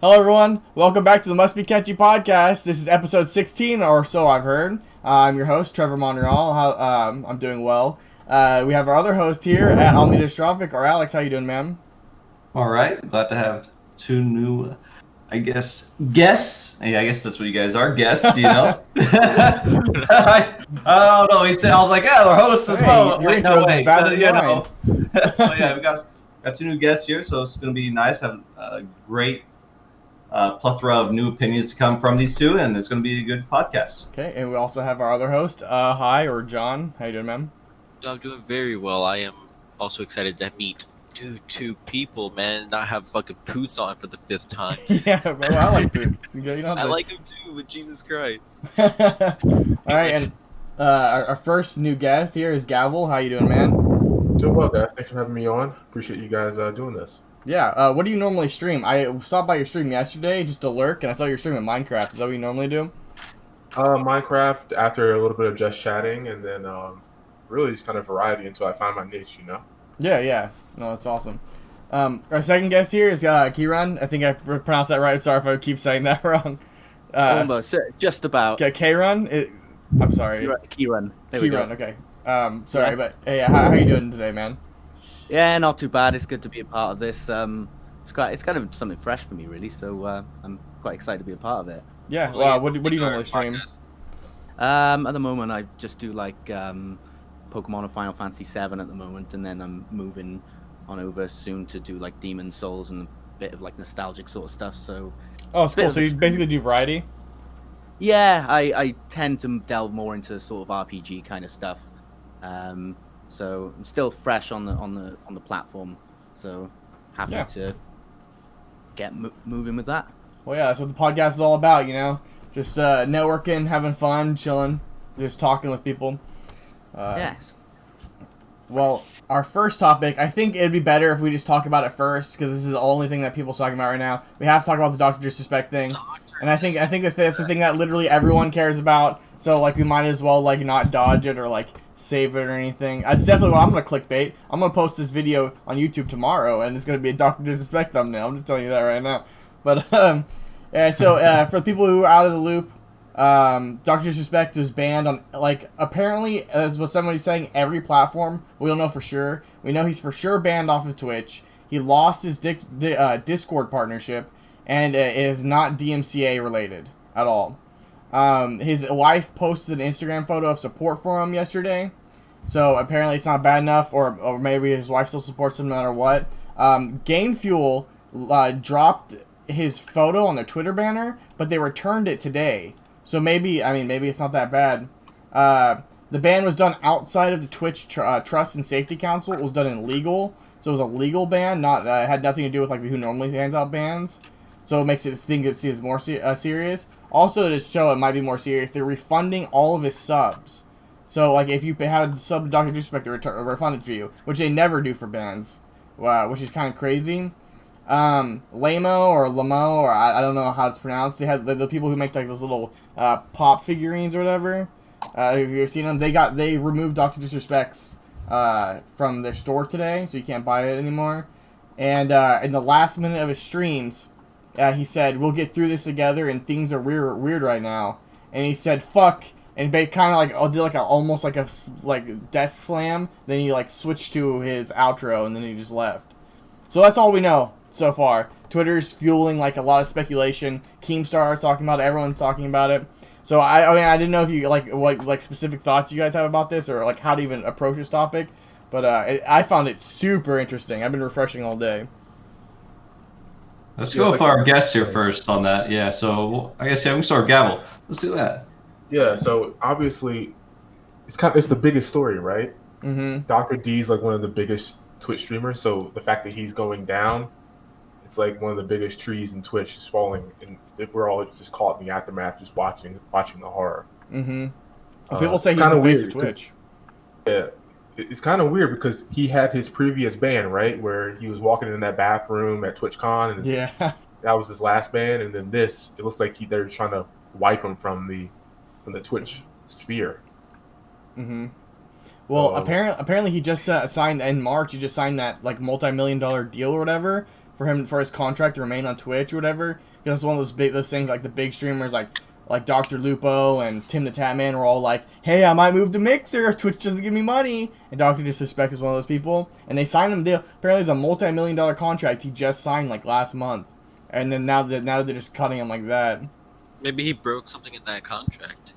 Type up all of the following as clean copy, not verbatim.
Hello, everyone. Welcome back to the Must Be Catchy podcast. This is episode 16 or so, I've heard. I'm your host, Trevor Monreal. I'm doing well. We have our other host here at Almeida or Alex. How you doing, ma'am? All right, glad to have two new, guests. Yeah, I guess that's what you guys are, guests. I don't know. He said, I was like, yeah, they're hosts as Hey, well. your Wait, no, intro's as wait. bad as you mine. So yeah, we got two new guests here, so it's going to be nice. Have a great plethora of new opinions to come from these two, and it's going to be a good podcast. Okay, and we also have our other host, Hi, or John. How you doing, ma'am? I'm doing very well. I am also excited to meet two people, man. Not have fucking Poots on for the 5th time. Yeah, well, I like boots. I like him too, but Jesus Christ. All right, and our first new guest here is Gavel. How you doing, man? Doing well, guys. Thanks for having me on. Appreciate you guys doing this. Yeah, what do you normally stream? I stopped by your stream yesterday just to lurk, and I saw your stream at Minecraft. Is that what you normally do? Minecraft, after a little bit of just chatting, and then really just kind of variety until I find my niche, you know? Yeah. No, that's awesome. Our second guest here is Kieran. I think I pronounced that right. Sorry if I keep saying that wrong. Almost, just about. Kieran? I'm sorry. Kieran. Kieran, okay. Sorry, but hey, how are you doing today, man? Yeah, not too bad. It's good to be a part of this. It's kind of something fresh for me, really. So I'm quite excited to be a part of it. Yeah. Well, What do you normally stream? Podcast. At the moment, I just do like Pokemon and Final Fantasy VII at the moment, and then I'm moving on over soon to do like Demon Souls and a bit of like nostalgic sort of stuff. So Oh, it's cool. So you basically do variety? yeah, I tend to delve more into sort of RPG kind of stuff. So I'm still fresh on the platform. So happy to get moving with that. Well, yeah, that's what the podcast is all about, you know? Just networking, having fun, chilling, just talking with people. Yes. Well, our first topic, I think it'd be better if we just talk about it first, because this is the only thing that people's talking about right now. We have to talk about the Dr. Disrespect thing. And I think that's the thing that literally everyone cares about. So, like, we might as well, like, not dodge it or, like, save it or anything. That's definitely what I'm going to clickbait. I'm going to post this video on YouTube tomorrow, and it's going to be a Dr. Disrespect thumbnail. I'm just telling you that right now. But, yeah, so, for the people who are out of the loop, Dr. Disrespect was banned on, like, apparently, as was somebody saying, every platform. We don't know for sure. We know he's for sure banned off of Twitch. He lost his Discord partnership, and is not DMCA related at all. His wife posted an Instagram photo of support for him yesterday, so apparently it's not bad enough, or maybe his wife still supports him no matter what. Game Fuel dropped his photo on their Twitter banner, but they returned it today. So maybe it's not that bad. The ban was done outside of the Twitch Trust and Safety Council. It was done in legal, so it was a legal ban. Not had nothing to do with like who normally hands out bans. So it makes it think it's more serious. Also, to show it might be more serious, they're refunding all of his subs. So like if you had sub to Dr. Disrespect, they refunded for you, which they never do for bans, which is kind of crazy. Lamo or Lamo, or I don't know how it's pronounced. They had the people who make like those little pop figurines or whatever. Have you ever seen them? They removed Dr. Disrespect's from their store today, so you can't buy it anymore. And in the last minute of his streams, he said, "We'll get through this together, and things are weird right now." And he said, "Fuck," and kind of like did like almost like a desk slam. Then he like switched to his outro, and then he just left. So that's all we know so far. Twitter's fueling like a lot of speculation. Keemstar is talking about it. Everyone's talking about it. So I didn't know if you what specific thoughts you guys have about this, or like how to even approach this topic. But I found it super interesting. I've been refreshing all day. Let's go with our guest here first on that. Yeah, so I guess we can start with Gavel. Let's do that. Yeah, so obviously, it's the biggest story, right? Mm-hmm. Dr. D's like one of the biggest Twitch streamers, so the fact that he's going down, it's like one of the biggest trees in Twitch is falling, and we're all just caught in the aftermath, just watching the horror. Mm-hmm. People say he's kind the of face weird of Twitch. Yeah, it's kind of weird because he had his previous ban, right, where he was walking in that bathroom at TwitchCon, and Yeah. that was his last ban, and then this, it looks like they're trying to wipe him from the Twitch sphere. Mm-hmm. Well, apparently he just signed in March. He just signed that like multi-million-dollar deal or whatever for his contract to remain on Twitch or whatever. Because it's one of those things like the big streamers like Dr. Lupo and Tim the Tatman were all like, hey, I might move to Mixer if Twitch doesn't give me money. And Dr. Disrespect is one of those people. And they signed him. Apparently, there's a multi-million-dollar contract he just signed like last month. And then now that they're just cutting him like that. Maybe he broke something in that contract.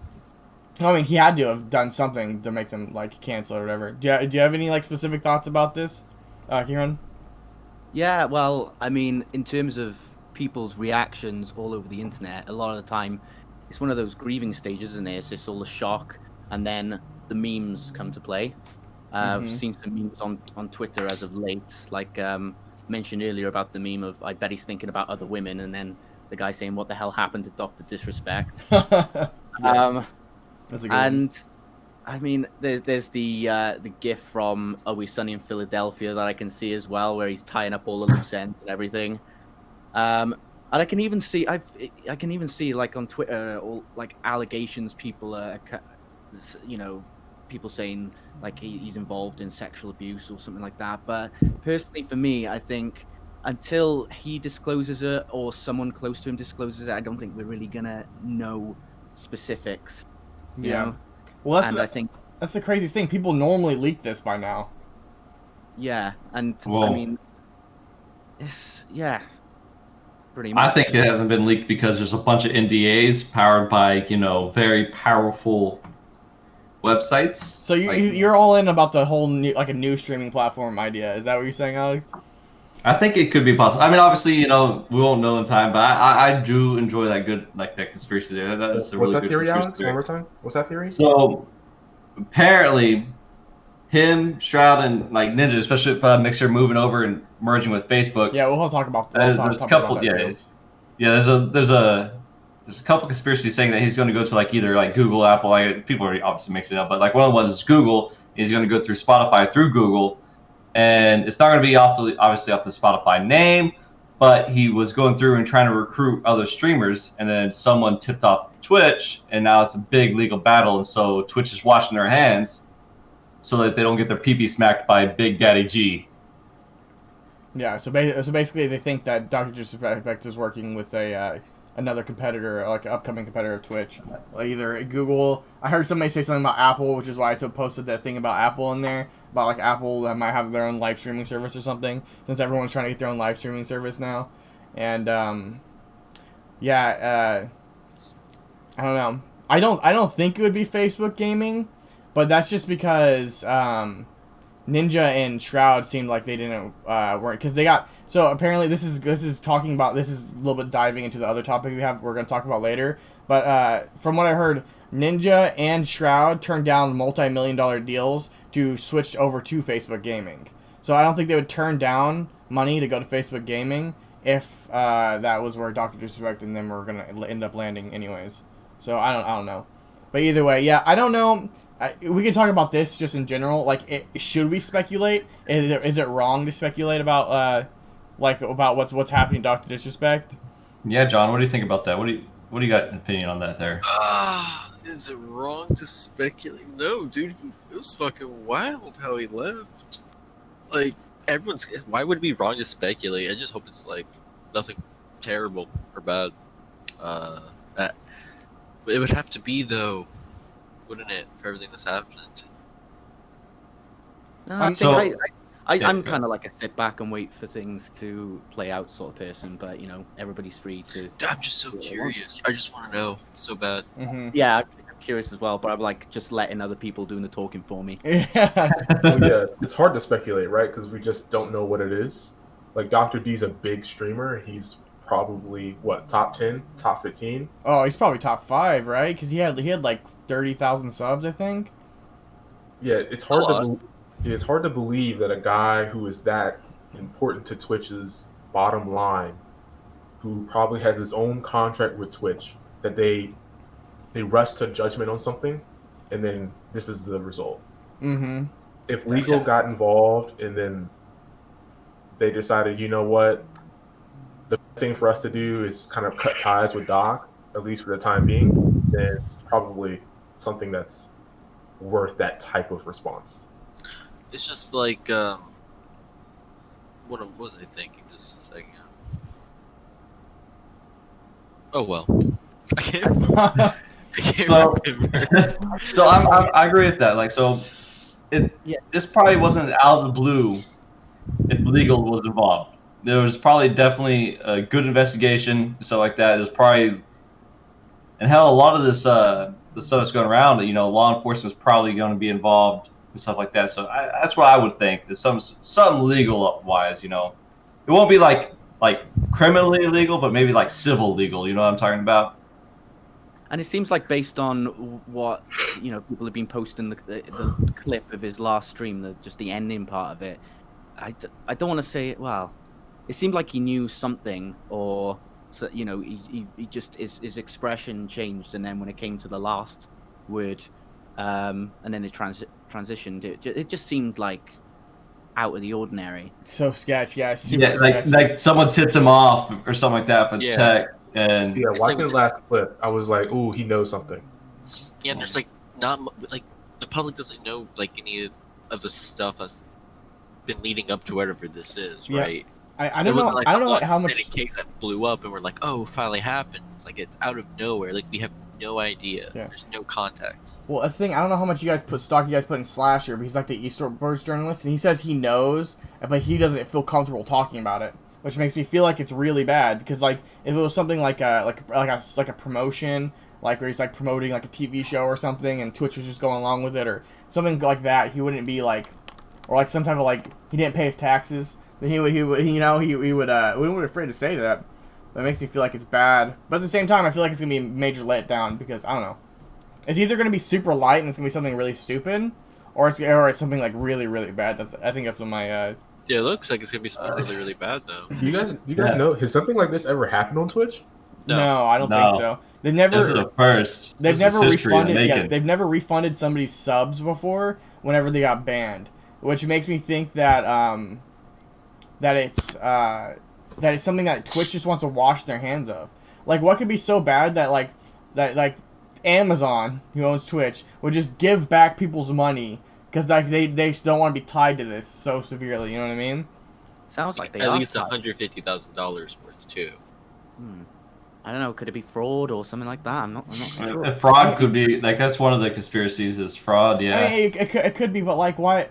I mean, he had to have done something to make them like cancel or whatever. Do you have any like specific thoughts about this, Kieran? Yeah, well, I mean, in terms of people's reactions all over the internet, a lot of the time, it's one of those grieving stages, isn't it? It's just all the shock, and then the memes come to play. I've seen some memes on Twitter as of late, like mentioned earlier about the meme of I bet he's thinking about other women, and then the guy saying what the hell happened to Dr. Disrespect. That's a good one. And I mean, there's the gif from Always Sunny in Philadelphia that I can see as well, where he's tying up all the loose ends and everything. And I can even see like on Twitter all like allegations people people saying like he's involved in sexual abuse or something like that. But personally, for me, I think until he discloses it or someone close to him discloses it, I don't think we're really gonna know specifics. You know? Well, I think that's the craziest thing. People normally leak this by now. yeah, and Well, I mean, it's pretty much. I think it hasn't been leaked because there's a bunch of NDAs powered by, very powerful websites. So you're all in about the whole a new streaming platform idea. Is that what you're saying, Alex? I think it could be possible. I mean, obviously, we won't know in time, but I do enjoy that good, like that conspiracy theory. That's a What's really that good theory, conspiracy Alex? theory. One more time. What's that theory? So apparently, him, Shroud, and like Ninja, especially if Mixer moving over and merging with Facebook. Yeah, we'll talk about that. There's a couple. There's a couple conspiracies saying that he's going to go to like either like Google, Apple. Like people are obviously mixing it up, but like one of the ones is Google. He's going to go through Spotify through Google. And it's not going to be obviously off the Spotify name, but he was going through and trying to recruit other streamers, and then someone tipped off Twitch, and now it's a big legal battle, and so Twitch is washing their hands so that they don't get their pee-pee smacked by Big Daddy G. Yeah, so basically they think that Dr. Disrespect is working with another competitor, like an upcoming competitor of Twitch. Like either Google, I heard somebody say something about Apple, which is why I posted that thing about Apple in there. About like Apple that might have their own live streaming service or something, since everyone's trying to get their own live streaming service now. And I don't know. I don't think it would be Facebook gaming, but that's just because Ninja and Shroud seemed like they didn't weren't, because they got, so apparently this is talking about, this is a little bit diving into the other topic we're going to talk about later. But from what I heard, Ninja and Shroud turned down multi-million-dollar deals to switch over to Facebook Gaming. So I don't think they would turn down money to go to Facebook Gaming if that was where Dr. Disrespect and them were going to end up landing anyways. So I don't know. But either way, yeah, I don't know. We can talk about this just in general. Like, should we speculate? Is it wrong to speculate about about what's happening to Dr. Disrespect? Yeah, John, what do you think about that? What do you got an opinion on that there? Is it wrong to speculate? No, dude, it was fucking wild how he left. Like, why would it be wrong to speculate? I just hope it's like nothing terrible or bad. It would have to be though, wouldn't it, for everything that's happened? I'm kind of like a sit back and wait for things to play out sort of person, but everybody's free to. I'm just so curious. I just want to know so bad. Mm-hmm. Yeah, I'm curious as well, but I'm like just letting other people doing the talking for me. Yeah. Well, yeah, it's hard to speculate, right? Because we just don't know what it is. Like Dr. D's a big streamer. He's probably top 10, top 15. Oh, he's probably top 5, right? Because he had like 30,000 subs, I think. Yeah, it's hard to believe that a guy who is that important to Twitch's bottom line, who probably has his own contract with Twitch, that they rush to judgment on something, and then this is the result. Mm-hmm. If legal got involved and then they decided, you know what, the thing for us to do is kind of cut ties with Doc, at least for the time being, then probably something that's worth that type of response. It's just like What was I thinking just a second? Oh well. I can't, I can't So, remember. so I agree with that. Like, so this probably wasn't out of the blue if legal was involved. There was probably definitely a good investigation, stuff like that. There's probably, and hell, a lot of this the stuff that's going around, law enforcement is probably going to be involved and stuff like that. So that's what I would think. That some legal wise, it won't be like criminally illegal, but maybe like civil legal. You know what I'm talking about? And it seems like based on what people have been posting the clip of his last stream, just the ending part of it. I don't want to say it. Well, it seemed like he knew something, or so, he just his expression changed, and then when it came to the last word, and then it transitioned, it just seemed like out of the ordinary. So sketch, yeah, super like sketchy. like someone tipped him off or something like that for tech. And yeah, watching the last clip, I was like, "Ooh, he knows something." Yeah, and there's not like the public doesn't know like any of the stuff that's been leading up to whatever this is, right? I don't know. Like I don't know how much case that blew up, and we're like, "Oh, finally happened." It's like it's out of nowhere. Like we have no idea. Yeah. There's no context. Well, that's the thing. I don't know how much you guys put in Slasher, but he's like the Eastbirds journalist, and he says he knows, but he doesn't feel comfortable talking about it, which makes me feel like it's really bad. Because like if it was something like a promotion, like where he's like promoting like a TV show or something, and Twitch was just going along with it, or something like that, he wouldn't be like, or like some type of like he didn't pay his taxes, then he would we wouldn't be afraid to say that. That makes me feel like it's bad, but at the same time, I feel like it's gonna be a major letdown because I don't know. It's either gonna be super light and it's gonna be something really stupid, or it's something like really really bad. I think that's what my Yeah, it looks like it's gonna be something really really bad though. Do you guys know, has something like this ever happened on Twitch? No, I don't think so. They've never. This is a first. They've never refunded. Yeah, they've never refunded somebody's subs before whenever they got banned, which makes me think that that it's something that Twitch just wants to wash their hands of. Like, what could be so bad that Amazon, who owns Twitch, would just give back people's money because like they don't want to be tied to this so severely. You know what I mean? Sounds like they at are least tied. $150,000 worth too. I don't know. Could it be fraud or something like that? I'm not sure. Fraud could be like that's one of the conspiracies is fraud. Yeah, I mean, it could be, but like why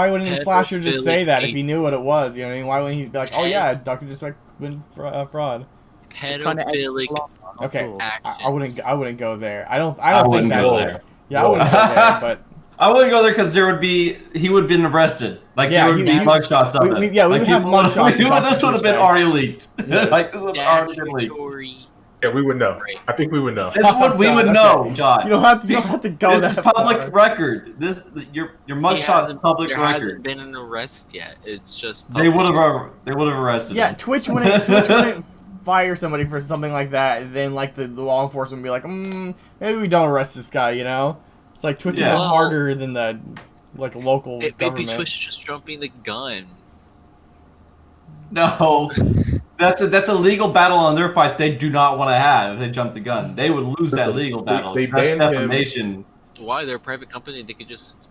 wouldn't Slasher just say that if he knew what it was? You know what I mean? Why wouldn't he be like, oh yeah, Dr. Disrespect been fraud? Pedophilic. Okay, actions. I wouldn't go there. I don't wouldn't think go that's there. it. Yeah, I wouldn't go there, but I wouldn't go there because he would have been arrested. Like there would be mugshots of it. We would have mugshots. This would have been already leaked. Yes. Like this would have already been leaked. Statutory. Yeah, we would know. Right. I think we would know. This is what we would know, John. You don't have to go. This is public record. Your mugshot is public there record. hasn't been an arrest yet. It's just They would have arrested. Yeah, him. Twitch wouldn't fire somebody for something like that, and then like the law enforcement would be like, maybe we don't arrest this guy. You know, it's like Twitch is harder than the local government. Maybe Twitch just jumping the gun. No, that's a legal battle on their part they do not want to have if they jump the gun. They would lose that legal battle. They That's banned defamation. Why? They're a private company. They could just.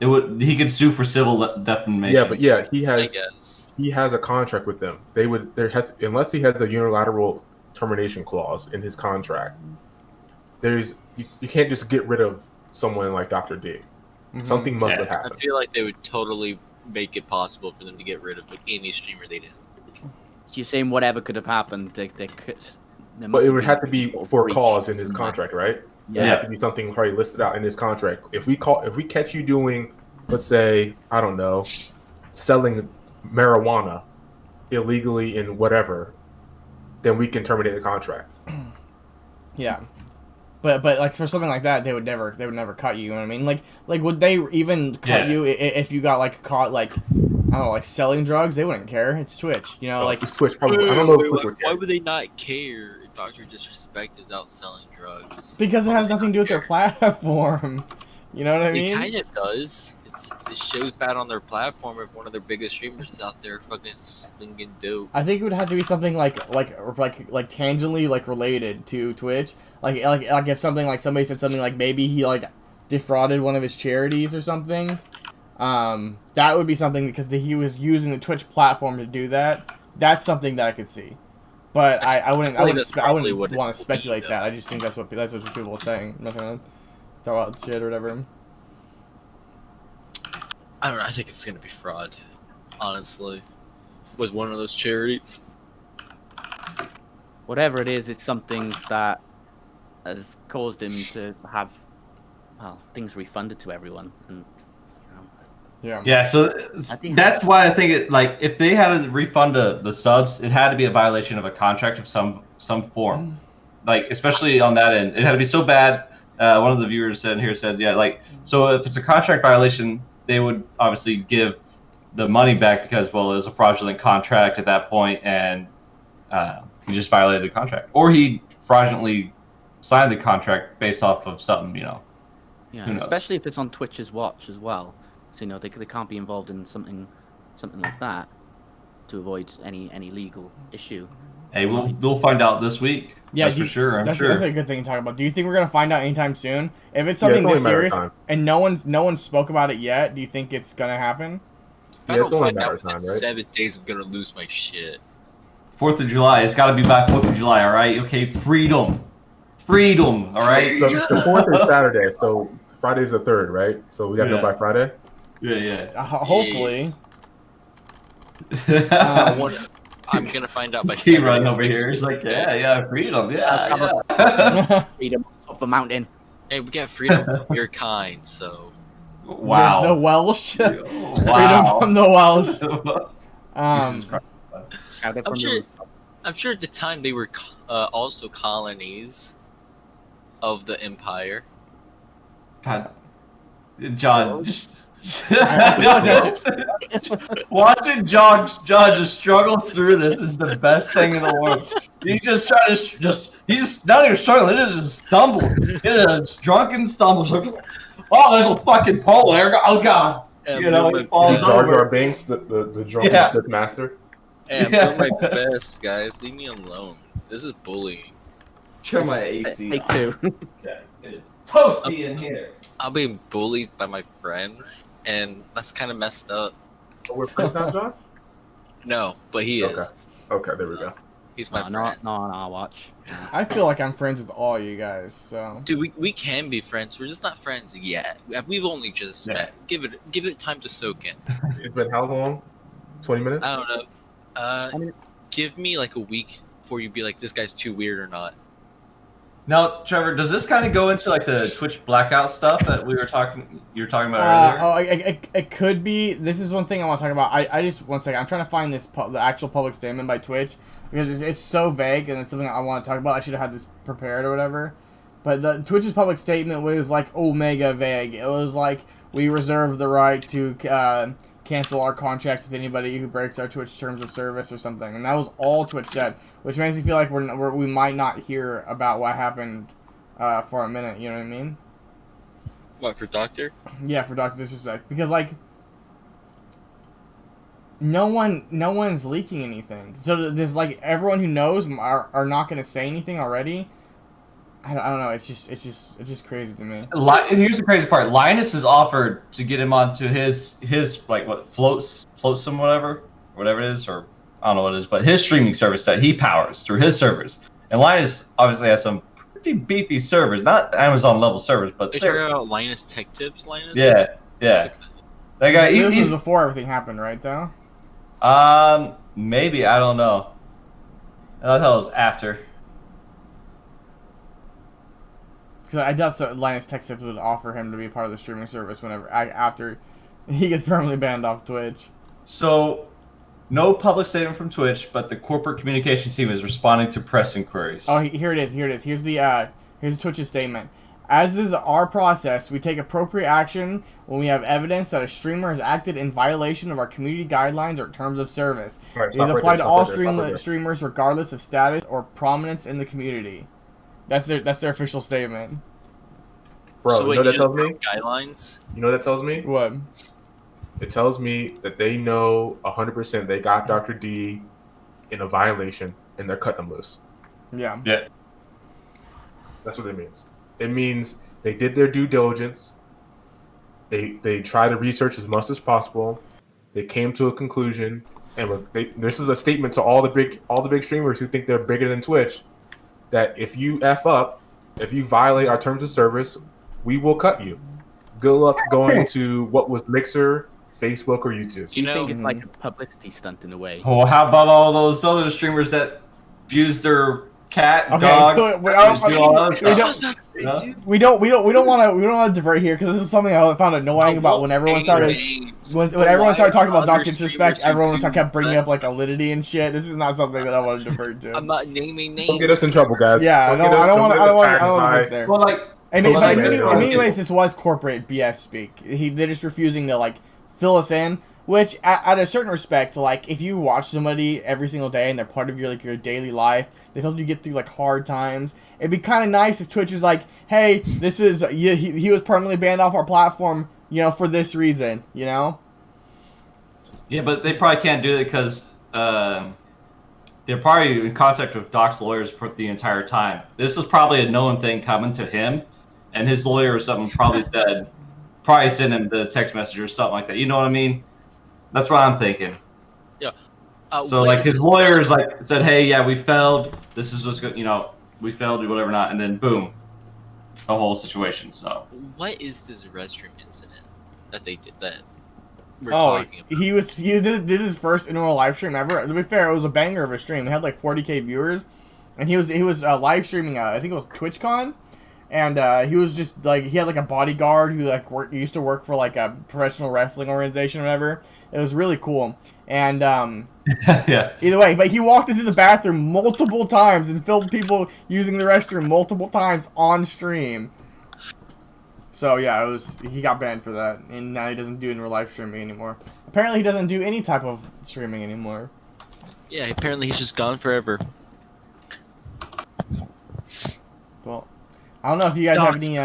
He could sue for civil defamation. Yeah, but yeah, he I has guess. he has a contract with them. Unless he has a unilateral termination clause in his contract. You can't just get rid of someone like Dr. D. Mhm. Something must have happened. I feel like they would totally make it possible for them to get rid of any streamer they didn't. You're saying whatever could have happened, they could. But it would have to be for a cause in his contract, right? So Yeah. it have to be something already listed out in his contract. If we catch you doing, let's say, I don't know, selling marijuana illegally in whatever, then we can terminate the contract. Yeah. But like for something like that, they would never cut you. You know what I mean? Like would they even cut you if you got like caught like I don't know like selling drugs? They wouldn't care. It's Twitch. You know, like it's Twitch. Probably. I don't know if Twitch would care. Why would they not care if Dr. Disrespect is out selling drugs? because it has nothing to do with their platform. You know what I mean? It kind of does. It shows bad on their platform if one of their biggest streamers is out there fucking slinging dope. I think it would have to be something like tangentially like related to Twitch. Like if something like somebody said something like maybe he like defrauded one of his charities or something. That would be something because he was using the Twitch platform to do that. That's something that I could see. But I wouldn't feel like that's probably what it want to will be, speculate though. that. I just think that's what people are saying. I'm not gonna throw out shit or whatever. I don't know. I think it's gonna be fraud, honestly, with one of those charities. Whatever it is, it's something that has caused him to have things refunded to everyone, and Yeah. Yeah, so that's why I think it like if they had to refund the subs, it had to be a violation of a contract of some form, like especially on that end, it had to be so bad. One of the viewers said yeah, like so if it's a contract violation, they would obviously give the money back because well it was a fraudulent contract at that point and he just violated the contract or he fraudulently signed the contract based off of something, you know. yeah, especially if it's on Twitch's watch as well. So they can't be involved in something like that to avoid any legal issue. Hey, we'll find out this week. Yeah, that's for sure. That's a good thing to talk about. Do you think we're gonna find out anytime soon? If it's Yeah, something it's this only a matter of serious time. and no one spoke about it yet, do you think it's gonna happen? If I Yeah, it's don't only a find matter out of time, within right? 7 days, I'm gonna lose my shit. 4th of July. It's got to be by 4th of July. All right. Okay. Freedom. All right. So the 4th is Saturday, so Friday's the 3rd, right? So we got to Yeah. know by Friday. Yeah. Hopefully. I'm gonna find out by Key Saturday running over next here. He's week. like, yeah, freedom. Yeah. Freedom of the mountain. Hey, we got freedom from your kind, so Wow. The Welsh. Wow. Freedom from the Welsh. Jesus Christ. Shout out I'm from sure. the- I'm sure at the time they were also colonies of the empire. God. John, just I feel like watching John just struggle through this is the best thing in the world. He just try to he's just not even struggling. It is just stumble. It is drunken stumbles. Like, oh, there's a fucking pole there. Oh god. And You know, he falls This is Jar Jar over. Binks, the drunken Yeah. Sith master. Hey, I'm doing my best, guys. Leave me alone. This is bullying. Turn my AC Take on. two. It is toasty in here. I'm being bullied by my friends, and that's kind of messed up. Oh, we're friends now, John? No, but he Okay. is. Okay, there we go. He's my friend. Not on our watch. I feel like I'm friends with all you guys. So Dude, we can be friends. We're just not friends yet. We've only just Yeah. met. Give it time to soak in. It's been how long? 20 minutes? I don't know. I mean- Give me like a week before you be like, this guy's too weird or not. Now, Trevor, does this kind of go into like the Twitch blackout stuff that you were talking about earlier? it could be. This is one thing I want to talk about. I just one second. I'm trying to find the actual public statement by Twitch because it's so vague and it's something I want to talk about. I should have had this prepared or whatever. But the Twitch's public statement was like omega vague. It was like we reserve the right to cancel our contracts with anybody who breaks our Twitch terms of service or something, and that was all Twitch said, which makes me feel like we might not hear about what happened for a minute. You know what I mean? What, for Doctor? Yeah, for Dr. Disrespect, because like no one's leaking anything, so there's like everyone who knows are not going to say anything already. I don't know. It's just crazy to me. Here's the crazy part. Linus has offered to get him onto his like what floatsome whatever it is, or I don't know what it is, but his streaming service that he powers through his servers. And Linus obviously has some pretty beefy servers, not Amazon level servers, but Are you talking about Linus Tech Tips, Linus? yeah. That guy. This was He's before everything happened, right? Though. maybe I don't know. I thought it was after. Because I doubt so Linus Tech Tips would offer him to be part of the streaming service after he gets permanently banned off Twitch. So, no public statement from Twitch, but the corporate communication team is responding to press inquiries. Oh, here it is. Here's Twitch's statement. As is our process, we take appropriate action when we have evidence that a streamer has acted in violation of our community guidelines or terms of service. All right, These stop right apply there, to all stop right there. streamers regardless of status or prominence in the community. That's their official statement. Bro, So wait, you know he what that just tells me? broke guidelines? You know what that tells me? What? It tells me that they know 100% they got Dr. D in a violation and they're cutting him loose. Yeah. Yeah. That's what it means. It means they did their due diligence They try to research as much as possible. They came to a conclusion, and look, this is a statement to all the big streamers who think they're bigger than Twitch. That if you f up, if you violate our terms of service, we will cut you. Good luck going to what was Mixer, Facebook, or YouTube. Do you think it's like a publicity stunt in a way? Well, how about all those other streamers that abuse their cat, dog? We don't want to divert here because this is something I found annoying about when everyone started talking about Dr. Disrespect. Everyone kept bringing up like Alinity and shit. This is not something that I want to divert to. I'm not naming names. Don't get us in trouble, guys. Yeah, I don't want to divert there. Well, like, in many ways, this was corporate BS speak. They're just refusing to like fill us in. Which, at a certain respect, like if you watch somebody every single day and they're part of your daily life, they help you get through like hard times. It'd be kind of nice if Twitch was like, "Hey, this is he was permanently banned off our platform, for this reason," Yeah, but they probably can't do it because they're probably in contact with Doc's lawyers for the entire time. This was probably a known thing coming to him, and his lawyer or something probably sent him the text message or something like that. You know what I mean? That's what I'm thinking. Yeah. So like his lawyers like said, "Hey, yeah, we failed. This is what's good. We failed, whatever not." And then boom, a whole situation. So what is this restroom incident that they did that? We're talking about? He did his first inaugural live stream ever. To be fair, it was a banger of a stream. It had like 40K viewers, and he was live streaming. I think it was TwitchCon. And he was just like he had like a bodyguard who like used to work for like a professional wrestling organization or whatever. It was really cool. And yeah. Either way, but he walked into the bathroom multiple times and filmed people using the restroom multiple times on stream. So yeah, he got banned for that, and now he doesn't do it in real life streaming anymore. Apparently, he doesn't do any type of streaming anymore. Yeah, apparently he's just gone forever. Well, I don't know if you guys have any.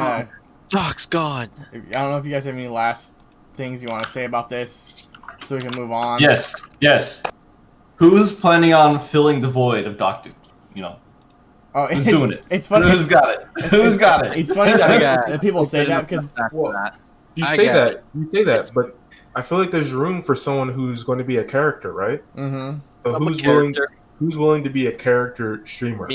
Doc's gone. I don't know if you guys have any last things you want to say about this, so we can move on. Yes. Who's planning on filling the void of Doctor? Who's doing it? It's funny. Who's got it? Who's got it? It's funny that people say that because you say that, but I feel like there's room for someone who's going to be a character, right? Mm-hmm. So who's willing to be a character streamer?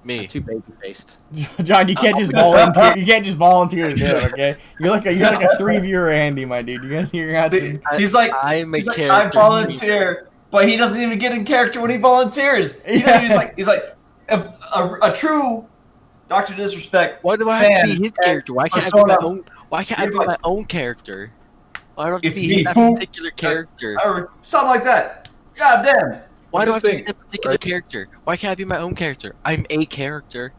Me. Too baby faced. John, you can't just volunteer. You can't just volunteer to do it. Okay, you're like a 3-viewer Andy, my dude. You're gonna have to. He's like, I'm a character. I volunteer, but he doesn't even get in character when he volunteers. He's like a true Dr. Disrespect. Why do I have to be his character? Why can't I be my own? Why can't I be my own character? Why do I have to be that particular character? Or something like that. God damn. Why do I have to be that particular character? Why can't I be my own character? I'm a character.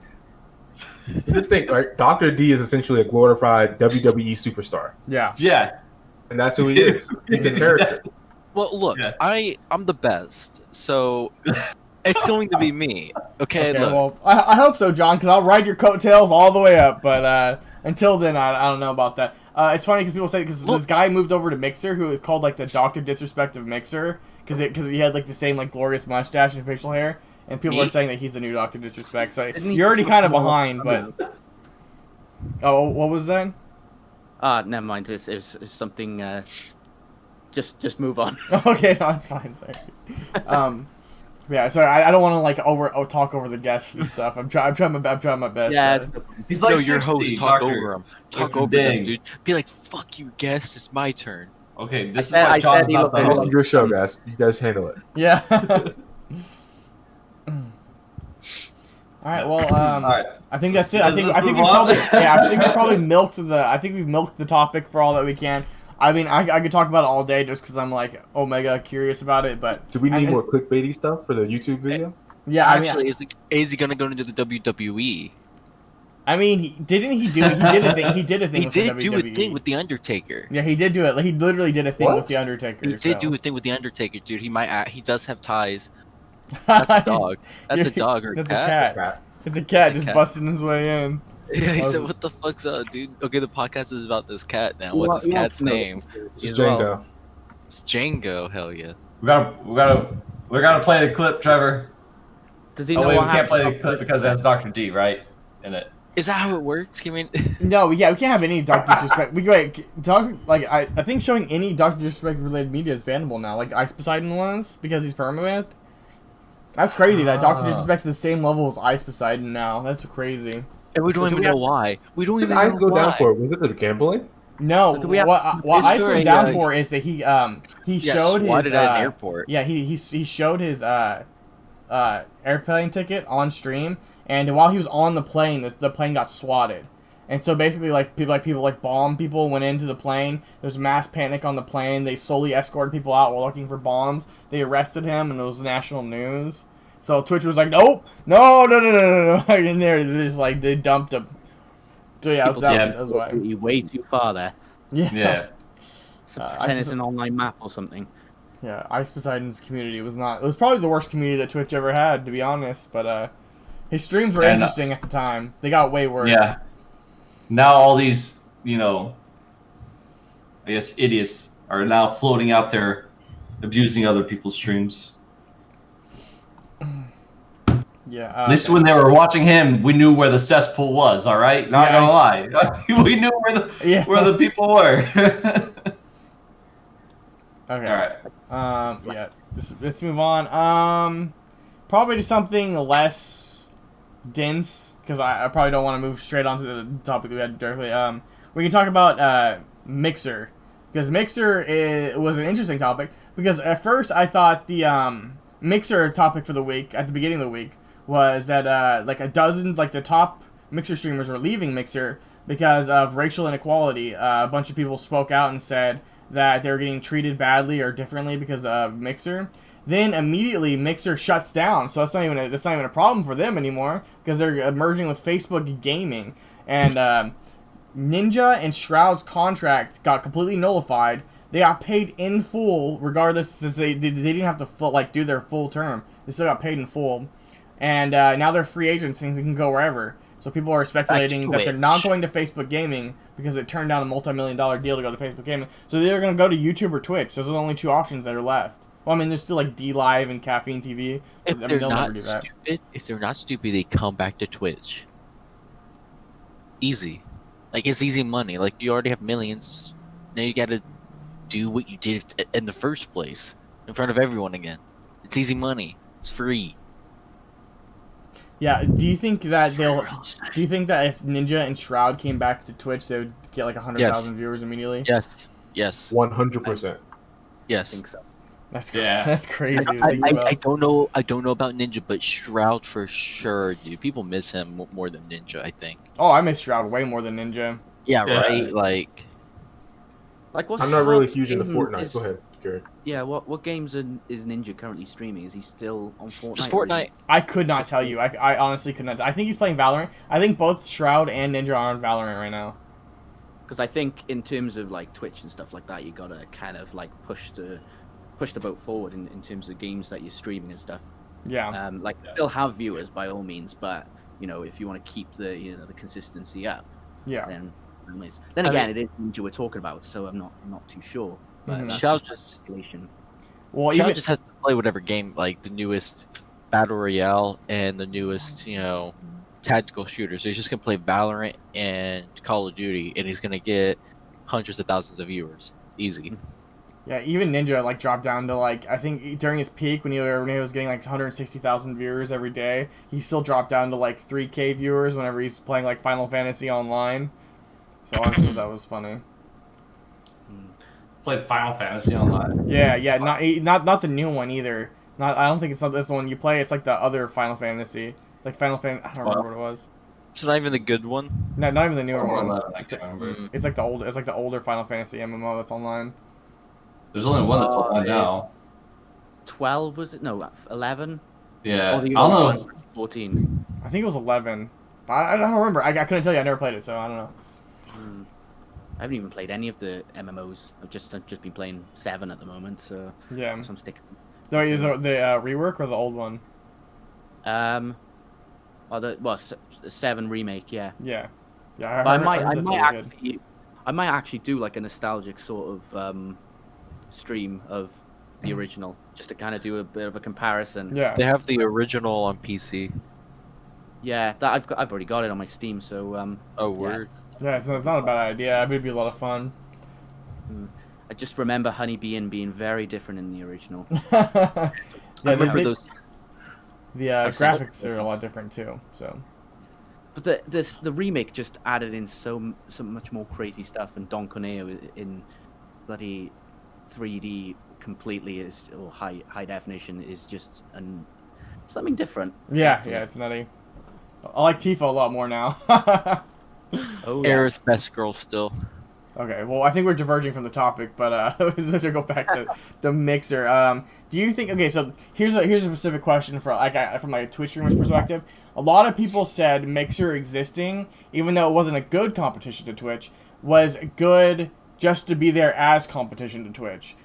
Just think, right? Dr. D is essentially a glorified WWE superstar. Yeah. And that's who he is. He's a character. Well, look, I'm the best, so it's going to be me. Okay, look. Well, I hope so, John, because I'll ride your coattails all the way up. But until then, I don't know about that. It's funny because people say because this guy moved over to Mixer, who is called like the Dr. Disrespect of Mixer, because he had like the same like glorious mustache and facial hair, and people are saying that he's the new Dr. Disrespect. So you're already kind of behind, but what was that? Never mind. It's something. Just move on. Okay, no, it's fine. Sorry. Yeah, sorry. I don't want to like talk over the guests and stuff. I'm trying my best. Yeah, he's like your host. Talk over him. Talk over them, dude. Be like, "Fuck you, guest. It's my turn." Okay, this is why John's not the This host. is your show, guys. You guys handle it. Yeah. All right. Well, All right. I think that's it. I think move we on? probably milked the topic for all that we can. I mean, I could talk about it all day just because I'm like Omega curious about it. But do we need more clickbaity stuff for the YouTube video? Yeah, actually, is he gonna go into the WWE? I mean, he did a thing. He did a thing. He did do a thing with the Undertaker. Yeah, he did do it. He literally did a thing with the Undertaker. He did do a thing with the Undertaker, dude. He does have ties. That's a dog. That's a dog or a cat. It's a cat just busting his way in. Yeah, he said, "What the fuck's up, dude?" Okay, the podcast is about this cat now. What's his cat's name? It's Django. It's Django. Hell yeah. We're gonna play the clip, Trevor. Does he know we what can't happened? play the clip because it has Dr. D right in it. Is that how it works? I mean, No, yeah, we can't have any Doctor Disrespect. I think showing any Doctor Disrespect related media is bannable now. Like Ice Poseidon was because he's permanent. That's crazy that Doctor Disrespect's the same level as Ice Poseidon now. That's crazy. and we don't even know why. We don't What did even Ice know go why. down for? Was it the gambling? No, So do we have- what Is Ice there went a, down for is that he Yeah, showed his swatted at an airport. yeah he showed his airplane ticket on stream, and while he was on the plane, the plane got swatted. And so basically, people like bomb people went into the plane. There's mass panic on the plane. They slowly escorted people out while looking for bombs. They arrested him, and it was national news. So Twitch was like, nope, no. In there, they dumped him. So yeah, that was why. Way too far there. Yeah. So pretend it's an online map or something. Yeah, Ice Poseidon's community was not. It was probably the worst community that Twitch ever had, to be honest. But his streams were interesting at the time. They got way worse. Yeah. Now all these, I guess idiots are now floating out there, abusing other people's streams. Yeah. At least when they were watching him, we knew where the cesspool was. All right, not gonna lie, we knew where the people were. Okay. All right. Yeah. Let's move on. Probably to something less dense, because I probably don't want to move straight onto the topic we had directly. We can talk about Mixer, because Mixer was an interesting topic. Because at first I thought the Mixer topic for the week at the beginning of the week was that the top Mixer streamers were leaving Mixer because of racial inequality. A bunch of people spoke out and said that they were getting treated badly or differently because of Mixer. Then immediately Mixer shuts down, so that's not even a problem for them anymore, because they're merging with Facebook Gaming, and Ninja and Shroud's contract got completely nullified. They got paid in full, regardless, since they didn't have to do their full term. They still got paid in full, and now they're free agents and they can go wherever. So people are speculating that they're not going to Facebook Gaming because it turned down a multi-million-dollar deal to go to Facebook Gaming. So they're either going to go to YouTube or Twitch. Those are the only two options that are left. Well, I mean, there's still like D Live and Caffeine TV. If they're not stupid, they come back to Twitch. Easy, like it's easy money. Like you already have millions. Now you gotta do what you did in the first place in front of everyone again. It's easy money. It's free. Yeah. Do you think that if Ninja and Shroud came back to Twitch, they would get like 100,000 viewers immediately? Yes. 100%. Yes. I think so. That's crazy. I don't know about Ninja, but Shroud for sure, dude. People miss him more than Ninja, I think. Oh, I miss Shroud way more than Ninja. Yeah. Right. Like what's I'm not really huge into Fortnite. Go ahead, Gary. Yeah, what games is Ninja currently streaming? Is he still on Fortnite? just Fortnite. I could not tell you. I honestly could not. I think he's playing Valorant. I think both Shroud and Ninja are on Valorant right now. Because I think in terms of like Twitch and stuff like that, you gotta kind of like push the boat forward in terms of games that you're streaming and stuff. Yeah. Still have viewers by all means, but if you want to keep the the consistency up, Yeah. then again, it is Ninja we're talking about, so I'm not too sure. But that's Shroud just a situation. Well, Shroud just has to play whatever game, like the newest Battle Royale and the newest, tactical shooter. So he's just gonna play Valorant and Call of Duty, and he's gonna get hundreds of thousands of viewers, easy. Yeah, even Ninja dropped down to I think during his peak when he was getting 160,000 viewers every day, he still dropped down to 3K viewers whenever he's playing Final Fantasy Online. So honestly, that was funny. Played Final Fantasy Online. Yeah, not the new one either. I don't think that's the one you play. It's the other Final Fantasy, Final Fantasy. I don't remember what it was. It's not even the good one. No, not even the newer one. I can't remember. It's the old. It's the older Final Fantasy MMO that's online. There's only one that's online now. 12 was it? No, 11. Yeah, I don't know. 14. I think it was 11. But I don't remember. I couldn't tell you. I never played it, so I don't know. I haven't even played any of the MMOs. I've just been playing 7 at the moment, so yeah. So I'm sticking. The rework or the old one? The 7 remake, yeah. Yeah. But I might actually do a nostalgic sort of stream of the original, just to kind of do a bit of a comparison. Yeah. They have the original on PC. Yeah, that I've already got it on my Steam. So Oh, yeah. word. Yeah, it's not a bad idea. It would be a lot of fun. I just remember Honeybee being very different in the original. Yeah, I remember those. the I've seen graphics are a lot different too. So But the remake just added in so much more crazy stuff, and Don Corneo in bloody 3D completely is or high definition is just something different. yeah, Definitely. it's nutty. I like Tifa a lot more now. Oh Aerith yes. best girl still. Okay, well, I think we're diverging from the topic, but let's go back to the Mixer. Do you think? Okay, so here's a specific question from like a Twitch streamer's perspective. A lot of people said Mixer existing, even though it wasn't a good competition to Twitch, was good just to be there as competition to Twitch.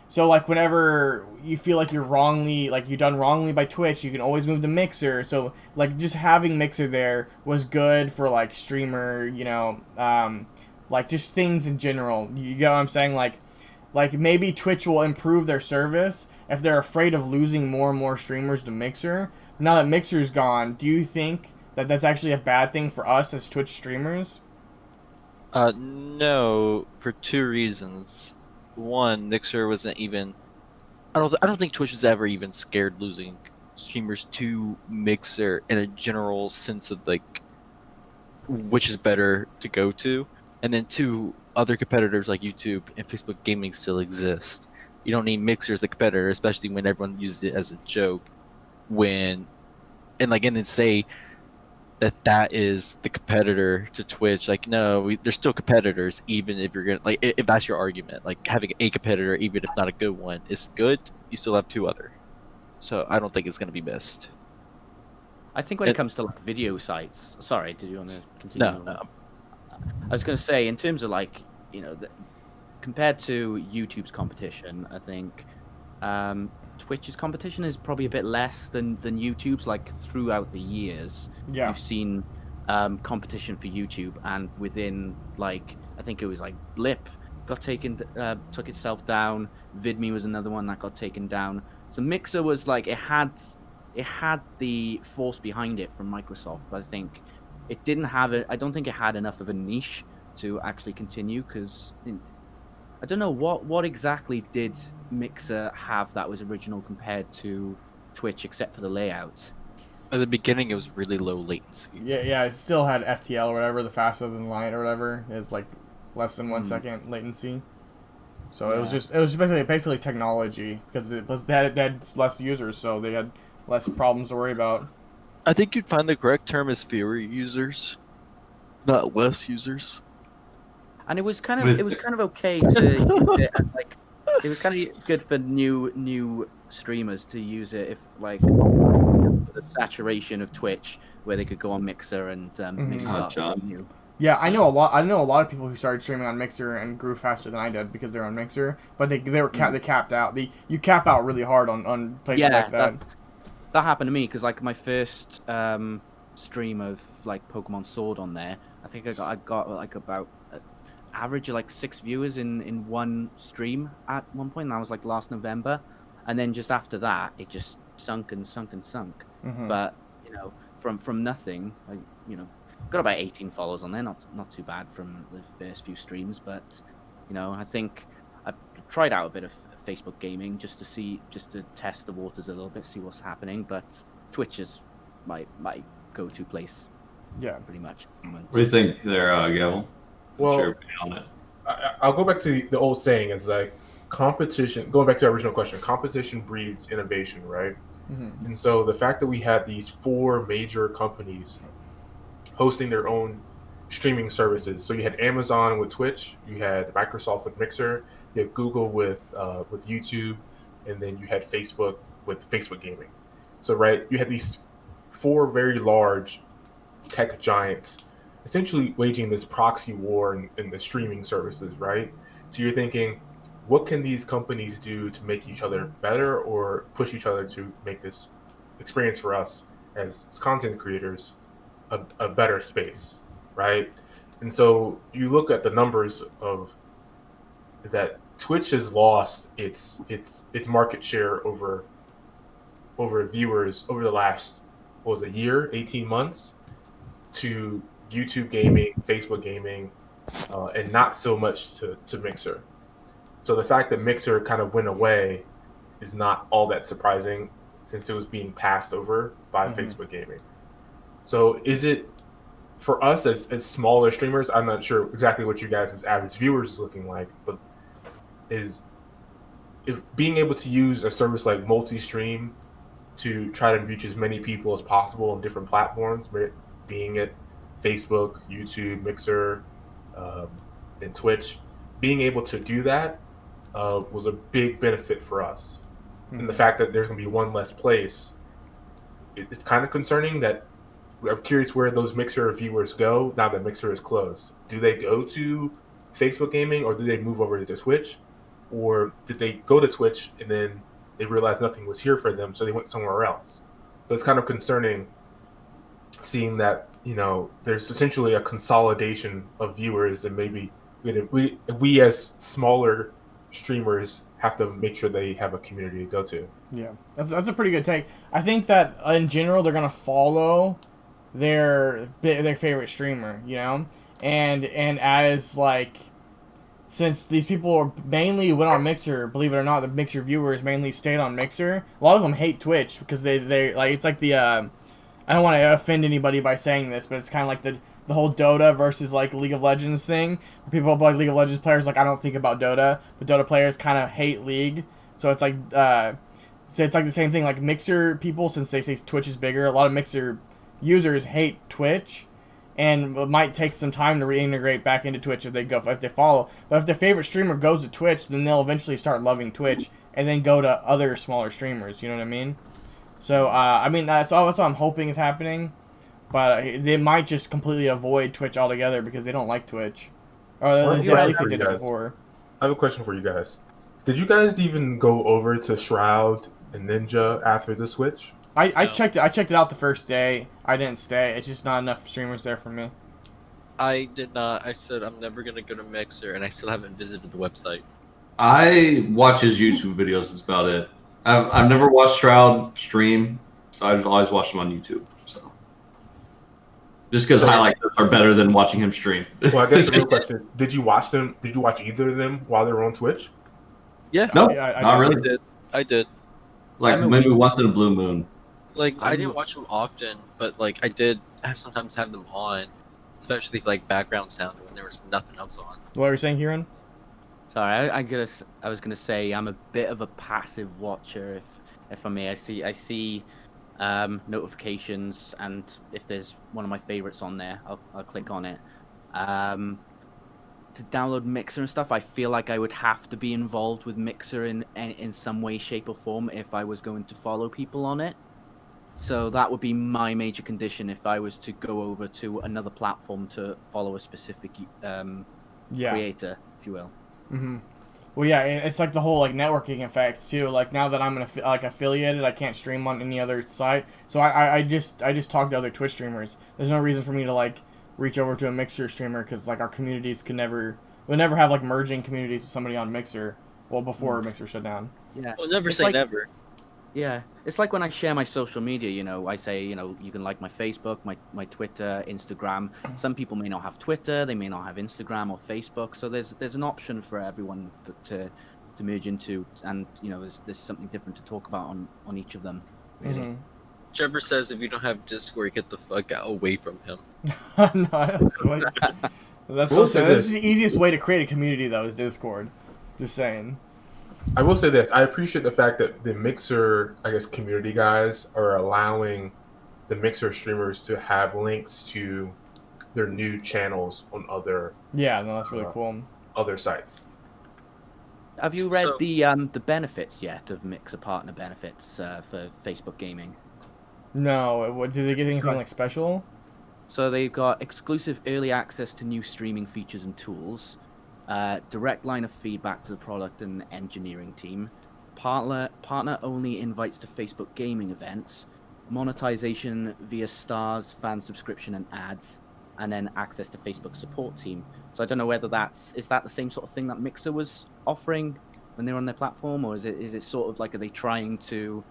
So like whenever you feel like you're done wrongly by Twitch, you can always move to Mixer. So like just having Mixer there was good for like streamer, like just things in general. You get what I'm saying? Like maybe Twitch will improve their service if they're afraid of losing more and more streamers to Mixer. Now that Mixer's gone, do you think that that's actually a bad thing for us as Twitch streamers? No, for two reasons. One, Mixer wasn't even. I don't think Twitch was ever even scared losing streamers to Mixer in a general sense of like which is better to go to. And then two, other competitors like YouTube and Facebook Gaming still exist. You don't need Mixer as a competitor, especially when everyone uses it as a joke. And then say that is the competitor to Twitch. Like, no, they're still competitors, even if you're gonna like if that's your argument. Like having a competitor, even if not a good one, is good. You still have two other. So I don't think it's gonna be missed. I think when it comes to like video sites. Sorry, did you want to continue? No. I was going to say in terms of like compared to YouTube's competition, I think Twitch's competition is probably a bit less than YouTube's. Like throughout the years, Yeah. you've seen competition for YouTube, and within like I think it was like Blip took itself down. VidMe was another one that got taken down. So Mixer was like it had the force behind it from Microsoft, but I think it didn't have it. I don't think it had enough of a niche to actually continue because I don't know what exactly did Mixer have that was original compared to Twitch, except for the layout. At the beginning, it was really low latency. Yeah, it still had FTL or whatever, the faster than light or whatever. It's like less than 1 second latency. So it was just basically technology because they had less users, so they had less problems to worry about. I think you'd find the correct term is fewer users, not less users. And it was kind of okay to use it as, like it was kind of good for new streamers to use it if like the saturation of Twitch where they could go on Mixer and maybe start something new. Yeah, I know a lot of people who started streaming on Mixer and grew faster than I did because they're on Mixer, but they capped out. You cap out really hard on places like that. That happened to me because like my first stream of like Pokemon Sword on there, I think I got like about average of like 6 viewers in one stream at one point, and that was like last November, and then just after that it just sunk and sunk and sunk. But from nothing, got about 18 followers on there, not too bad from the first few streams, but I think I've tried out a bit of Facebook gaming just to test the waters a little bit, see what's happening, but Twitch is my go-to place. Yeah, pretty much. What do you think there, Gil? Well, I'll go back to the old saying. It's like competition. Going back to our original question, competition breeds innovation, right? And so the fact that we had these 4 major companies hosting their own streaming services. So you had Amazon with Twitch, you had Microsoft with Mixer, you had Google with YouTube, and then you had Facebook with Facebook Gaming. So right, you had these 4 very large tech giants essentially waging this proxy war in the streaming services, right? So you're thinking, what can these companies do to make each other better or push each other to make this experience for us as content creators a better space, right? And so you look at the numbers of that Twitch has lost its market share over viewers over the last what was it, a year, 18 months to YouTube gaming, Facebook gaming, and not so much to Mixer. So the fact that Mixer kind of went away is not all that surprising since it was being passed over by Facebook gaming. So is it for us as smaller streamers? I'm not sure exactly what you guys' average viewers is looking like, but is if being able to use a service like multi-stream to try to reach as many people as possible on different platforms, being it Facebook, YouTube, Mixer, um, and Twitch, being able to do that was a big benefit for us. And the fact that there's going to be one less place, it's kind of concerning that I'm curious where those Mixer viewers go now that Mixer is closed. Do they go to Facebook gaming or do they move over to Twitch? Or did they go to Twitch and then they realized nothing was here for them, so they went somewhere else? So it's kind of concerning seeing that, there's essentially a consolidation of viewers, and maybe we as smaller streamers have to make sure they have a community to go to. Yeah, that's a pretty good take. I think that in general they're gonna follow their favorite streamer, and as like, since these people mainly went on Mixer, believe it or not, the Mixer viewers mainly stayed on Mixer. A lot of them hate Twitch because they like, it's like the I don't want to offend anybody by saying this, but it's kind of like the whole Dota versus like League of Legends thing. Where people like League of Legends players like, I don't think about Dota, but Dota players kind of hate League. So it's like so it's like the same thing. Like Mixer people, since they say Twitch is bigger, a lot of Mixer users hate Twitch, and it might take some time to reintegrate back into Twitch if they follow. But if their favorite streamer goes to Twitch, then they'll eventually start loving Twitch and then go to other smaller streamers. You know what I mean? So I mean that's what I'm hoping is happening, but they might just completely avoid Twitch altogether because they don't like Twitch, or at least they did it before. I have a question for you guys. Did you guys even go over to Shroud and Ninja after the switch? I checked it out the first day. I didn't stay. It's just not enough streamers there for me. I did not. I said I'm never gonna go to Mixer, and I still haven't visited the website. I watch his YouTube videos. That's about it. I've never watched Shroud stream, so I've always watched him on YouTube. So just because highlights are better than watching him stream. Well, I guess the real question: Did you watch them? Did you watch either of them while they were on Twitch? Yeah. No, Yeah, not really. I did. Like maybe once in a blue moon. Like I didn't watch them often, but like I did sometimes have them on, especially for, like background sound when there was nothing else on. What were you saying, Kieran? Sorry, I was gonna say I'm a bit of a passive watcher, if I may. I see notifications, and if there's one of my favorites on there, I'll click on it. To download Mixer and stuff, I feel like I would have to be involved with Mixer in some way, shape, or form if I was going to follow people on it. So that would be my major condition if I was to go over to another platform to follow a specific creator, if you will. Mm-hmm. Well, yeah, it's like the whole like networking effect too. Like now that I'm affiliated, I can't stream on any other site. So I just talk to other Twitch streamers. There's no reason for me to like reach over to a Mixer streamer because like our communities we'll never have like merging communities with somebody on Mixer. Well, before Mixer shut down. Yeah. Well, never say never. Yeah, it's like when I share my social media, I say, you can like my Facebook, my Twitter, Instagram. Some people may not have Twitter, they may not have Instagram or Facebook, so there's an option for everyone to merge into, and there's something different to talk about on each of them. Really. Mm-hmm. Trevor says if you don't have Discord, get the fuck away from him. No, that's the easiest way to create a community though is Discord. Just saying. I will say this. I appreciate the fact that the Mixer, community guys are allowing the Mixer streamers to have links to their new channels on other. Yeah, no, that's really cool. Other sites. Have you read the benefits yet of Mixer partner benefits for Facebook gaming? No. Did they get anything like special? So they've got exclusive early access to new streaming features and tools. Direct line of feedback to the product and engineering team, partner-only invites to Facebook gaming events, monetization via stars, fan subscription, and ads, and then access to Facebook support team. So I don't know whether is that the same sort of thing that Mixer was offering when they were on their platform, or is it sort of like, are they trying to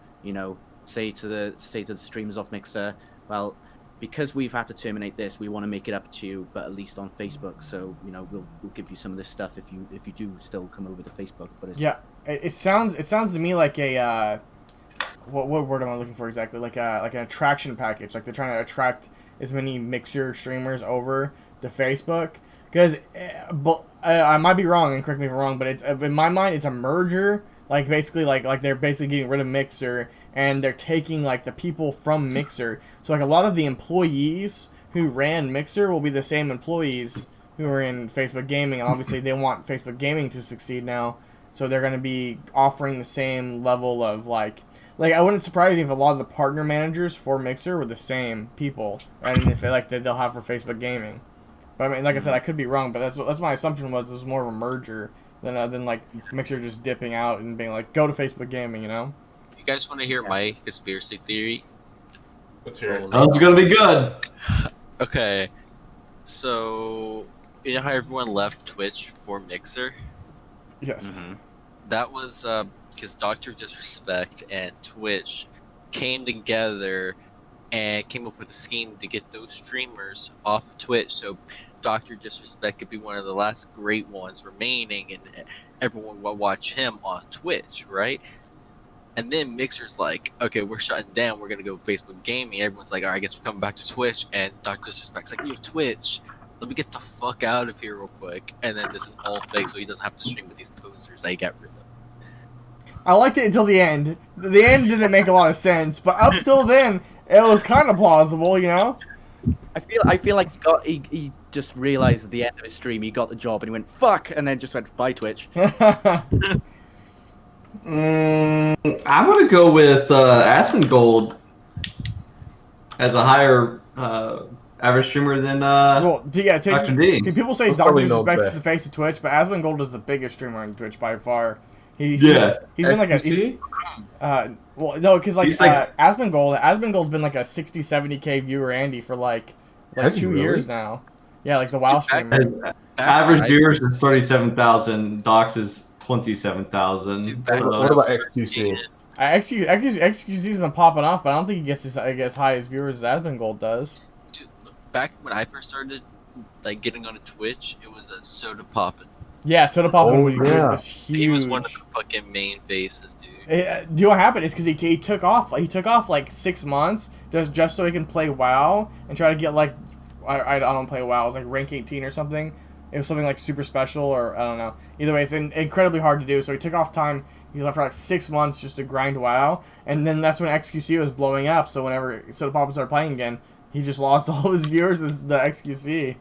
say to the streamers off Mixer, well, because we've had to terminate this, we want to make it up to you, but at least on Facebook. So we'll give you some of this stuff if you do still come over to Facebook. But it sounds to me like a what word am I looking for exactly? Like an attraction package. Like they're trying to attract as many Mixer streamers over to Facebook. Because, I might be wrong, and correct me if I'm wrong, but it's in my mind it's a merger. Like basically, like they're basically getting rid of Mixer, and they're taking like the people from Mixer. So like a lot of the employees who ran Mixer will be the same employees who are in Facebook Gaming, and obviously they want Facebook Gaming to succeed now. So they're going to be offering the same level of like I wouldn't surprise me if a lot of the partner managers for Mixer were the same people, right? And if they'll have for Facebook Gaming. But I mean, like I said, I could be wrong, but that's my assumption was it was more of a merger than like Mixer just dipping out and being like, go to Facebook Gaming, You guys want to hear my conspiracy theory? Let's hear it. Oh, it's gonna be good. Okay, so you know how everyone left Twitch for Mixer? Yes. Mm-hmm. That was because Dr. Disrespect and Twitch came together and came up with a scheme to get those streamers off of Twitch, so Dr. Disrespect could be one of the last great ones remaining, and everyone will watch him on Twitch, right? And then Mixer's like, okay, we're shutting down, we're gonna go Facebook Gaming. Everyone's like, all right, I guess we're coming back to Twitch. And Dr. Disrespect's like, yo, Twitch, let me get the fuck out of here real quick. And then this is all fake, so he doesn't have to stream with these posters that he got rid of. I liked it until the end. The end didn't make a lot of sense, but up till then, it was kind of plausible, I feel like he just realized at the end of his stream he got the job and he went fuck, and then just went bye Twitch. I'm gonna go with Asmongold as a higher average streamer than Well, yeah, Dr. D. People say That's Dr. probably no Disrespect is bet. the face of Twitch, but Asmongold is the biggest streamer on Twitch by far. He's Yeah. been like a XQC? well, no, because He's like- Asmongold's been like a 60-70K viewer Andy for like Has he 2 really? years now. Yeah, like the WoW streamer. Average viewers is 37,000. Docs is 27,000. Dude, back So- What about XQC? XQC's been popping off, but I don't think he gets as high as viewers as Asmongold does. Dude, back when I first started like getting on Twitch, it was a Soda Poppin'. Yeah, Soda Poppin' Oh, was, yeah. was huge. He was one of the fucking main faces, dude. Do you know what happened? It's because he took off. He took off like 6 months just so he can play WoW and try to get like I don't play WoW. It was like rank 18 or something. It was something like super special or I don't know. Either way, it's incredibly hard to do. So he took off time. He left for like 6 months just to grind WoW, and then that's when XQC was blowing up. So whenever Soda Poppin started playing again, he just lost all of his viewers as the XQC.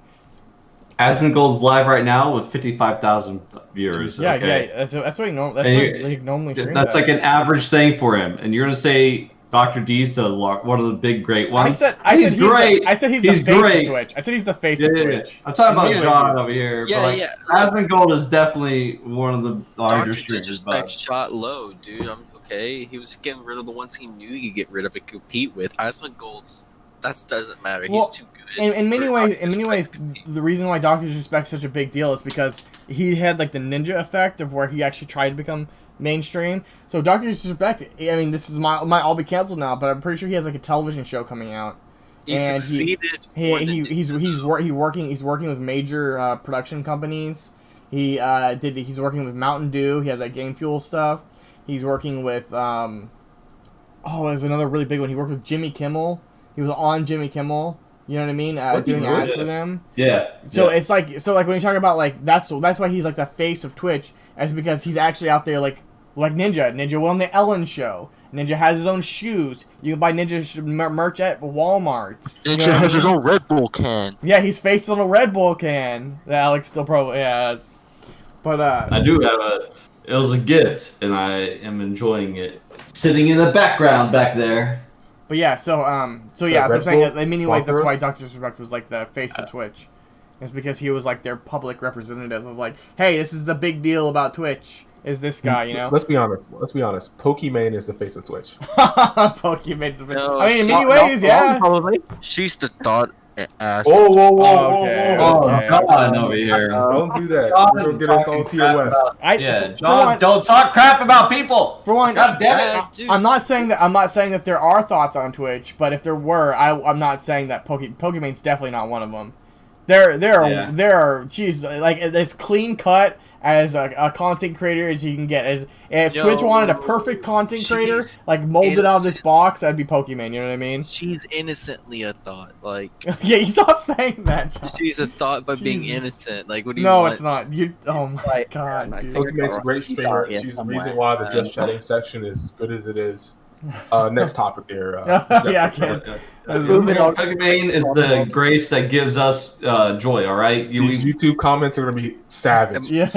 Asmongold's live right now with 55,000 viewers. Yeah, okay? yeah. That's what he normally. And That's what he normally streams. That's like an average thing for him. And you're gonna say Dr. D's one of the big great ones. He's great. I said he's He's the face great. of Twitch. I said he's the face Yeah, of yeah, Twitch. yeah. I'm talking about Anyways, John over here. Yeah, but like, yeah. Asmongold is definitely one of the larger Dr. streamers. Disrespect But shot low, dude. I'm okay. He was getting rid of the ones he knew he could get rid of and compete with. Asmongold's that doesn't matter. He's Well, too good. In many for ways, Dr. Disrespect to compete. the reason why Doctor Disrespect's such a big deal is because he had like the ninja effect of where he actually tried to become mainstream. So Doctor Disrespect, I mean, this might all be canceled now, but I'm pretty sure he has like a television show coming out. He and succeeded. more than he's working with major production companies. He's working with Mountain Dew. He had that Game Fuel stuff. He's working with there's another really big one. He worked with Jimmy Kimmel. He was on Jimmy Kimmel. You know what I mean? Doing ads for them. yeah. So yeah. it's like when you talk about like that's why he's like the face of Twitch, is because he's actually out there like Ninja. Ninja went on the Ellen show. Ninja has his own shoes. You can buy Ninja merch at Walmart. You know what I mean? own Red Bull can. Yeah, he's faced on a Red Bull can that Alex still probably has. But I do have it was a gift, and I am enjoying it. It's sitting in the background back there. But yeah, so I'm saying that in many ways that's why Dr. Disrespect was like the face of Twitch. It's because he was like their public representative of like, hey, this is the big deal about Twitch. Is this guy, you know? Let's be honest. Pokimane is the face of Twitch. Pokemon's a bit. No, I mean, in she's many not ways, yeah. Probably. She's the thought ass. Okay. John over here. Don't do that. John We're gonna get talking into crap TOS. about- John, don't talk crap about people. For one, God damn it. Dude. I'm not saying that there are thoughts on Twitch, but if there were, I'm not saying that Pokemon's definitely not one of them. There are she's like as clean cut as a content creator as you can get. As if Twitch wanted a perfect content creator, like molded out of this box, that'd be Pokemon. You know what I mean? She's innocently a thought. Like Yeah, you stop saying that, John. she's a thought by being Jesus. innocent. Like what do you No, want? it's not. You. Oh my Right. god, I dude. think- Pokemon's a great streamer. here She's the somewhere. reason why the Just Chatting section is as good as it is. Next topic here. Yeah, I can. Pokemon is the grace that gives us joy. All right, These YouTube comments are gonna be savage. Yes,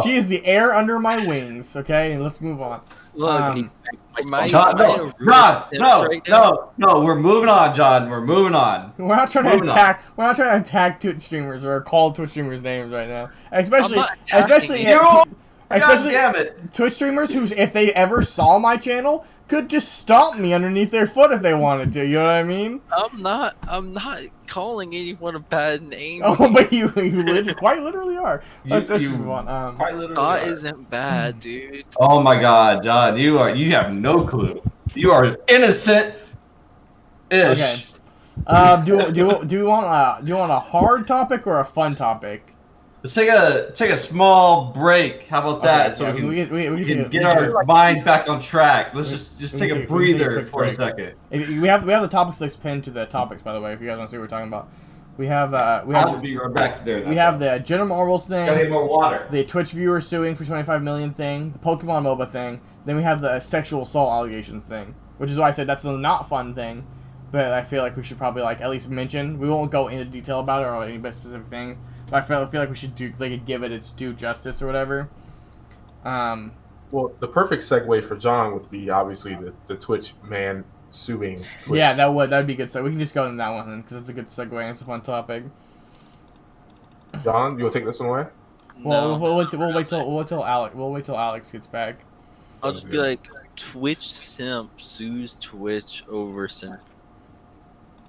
she is the air under my wings. Okay, let's move on. Look, my John, no, we're moving on, John. We're moving on. We're not trying to Moving on. attack. We're not trying to attack Twitch streamers or call Twitch streamers names right now. Especially, I'm not attacking especially, you. God especially damn it. Twitch streamers who, if they ever saw my channel, could just stomp me underneath their foot if they wanted to. You know what I mean? I'm not calling anyone a bad name. Oh, but you quite literally are. Let's move on. Quite literally Thought are. isn't bad, dude. Oh my God, John, you have no clue. You are innocent. Ish. Okay. Do you want a hard topic or a fun topic? Let's take a small break. How about that? Okay, So yeah, we can get our mind back on track. Let's just take a breather for a second. We have the topics list pinned to the topics, by the way. If you guys want to see what we're talking about, we have I'll be right back there. we have the General Marbles Gotta get thing, more water. the Twitch viewer suing for 25 million thing, the Pokemon MOBA thing. Then we have the sexual assault allegations thing, which is why I said that's the not fun thing. But I feel like we should probably like at least mention. We won't go into detail about it or any specific thing. But I feel like we should give it its due justice or whatever. Well, the perfect segue for John would be obviously the Twitch man suing Twitch. Yeah, that'd be good. So we can just go into that one then, because it's a good segue and it's a fun topic. John, you'll take this one away? Well, we'll wait till Alex gets back. I'll just be like, Twitch simp sues Twitch over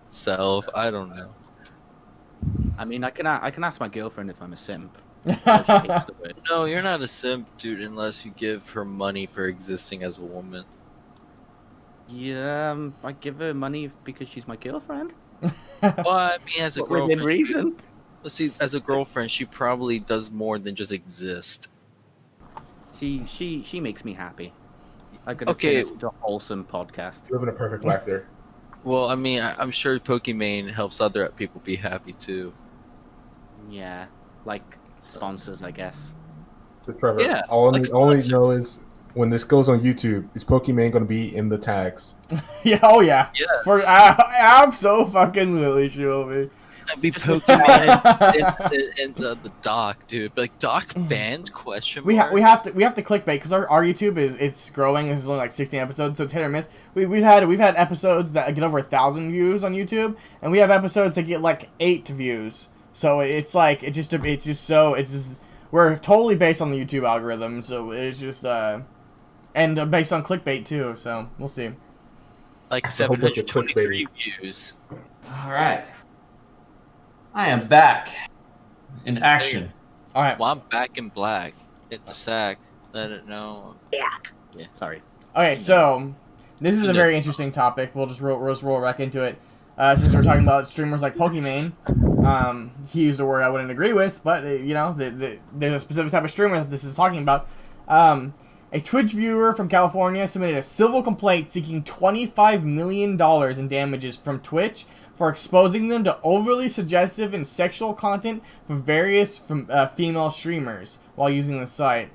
self. I don't know. I mean, I can ask my girlfriend if I'm a simp. No, you're not a simp, dude, unless you give her money for existing as a woman. Yeah, I give her money because she's my girlfriend. Well, I mean, as a Within girlfriend, reason. let's see, as a girlfriend, she probably does more than just exist. She makes me happy. I could Okay. a wholesome podcast. Living a perfect life there. Well, I mean, I'm sure Pokemon helps other people be happy too. Yeah, like sponsors, I guess. So Trevor, Yeah, all like I know sponsors. is when this goes on YouTube, is Pokemon going to be in the tags? Yeah, oh yeah. Yes. For absolutely she will be. I'd be Pokemon and the doc, dude. Like doc banned question We mark. have to clickbait because our YouTube it's growing. It's only like 16 episodes, so it's hit or miss. We've had episodes that get over 1,000 views on YouTube, and we have episodes that get like 8 views. So it's like we're totally based on the YouTube algorithm. So it's just and based on clickbait too. So we'll see. like a whole bunch of 723 views. All right. I am back in action. All right. Well, I'm back in black. Hit the sack. Let it know. Sorry. Okay, so this is a very Yes. interesting topic. We'll just roll back into it. Since we're talking about streamers like Pokemon, he used a word I wouldn't agree with, but there's a specific type of streamer that this is talking about. A Twitch viewer from California submitted a civil complaint seeking $25 million in damages from Twitch for exposing them to overly suggestive and sexual content from various female streamers while using the site,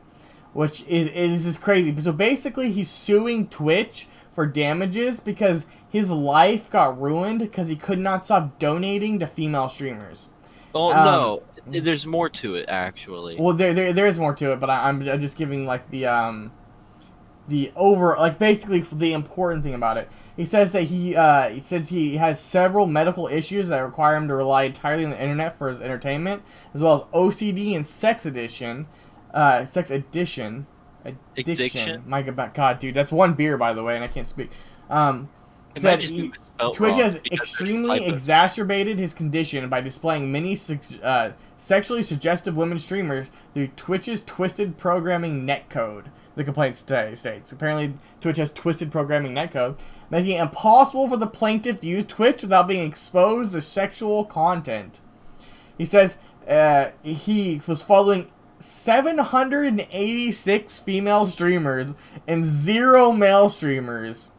which is crazy. So basically, he's suing Twitch for damages because his life got ruined because he could not stop donating to female streamers. Oh no, there's more to it actually. Well, there is more to it, but I'm just giving like the basically the important thing about it. He says that he has several medical issues that require him to rely entirely on the internet for his entertainment, as well as OCD and sex addiction. Addiction. Addiction? My God, dude, that's one beer, by the way, and I can't speak. It said might just be misspelled Twitch wrong has because there's extremely typos. exacerbated his condition by displaying many sexually suggestive women streamers through Twitch's twisted programming netcode. The complaint states. Apparently, Twitch has twisted programming netcode, making it impossible for the plaintiff to use Twitch without being exposed to sexual content. He says he was following 786 female streamers and 0 male streamers.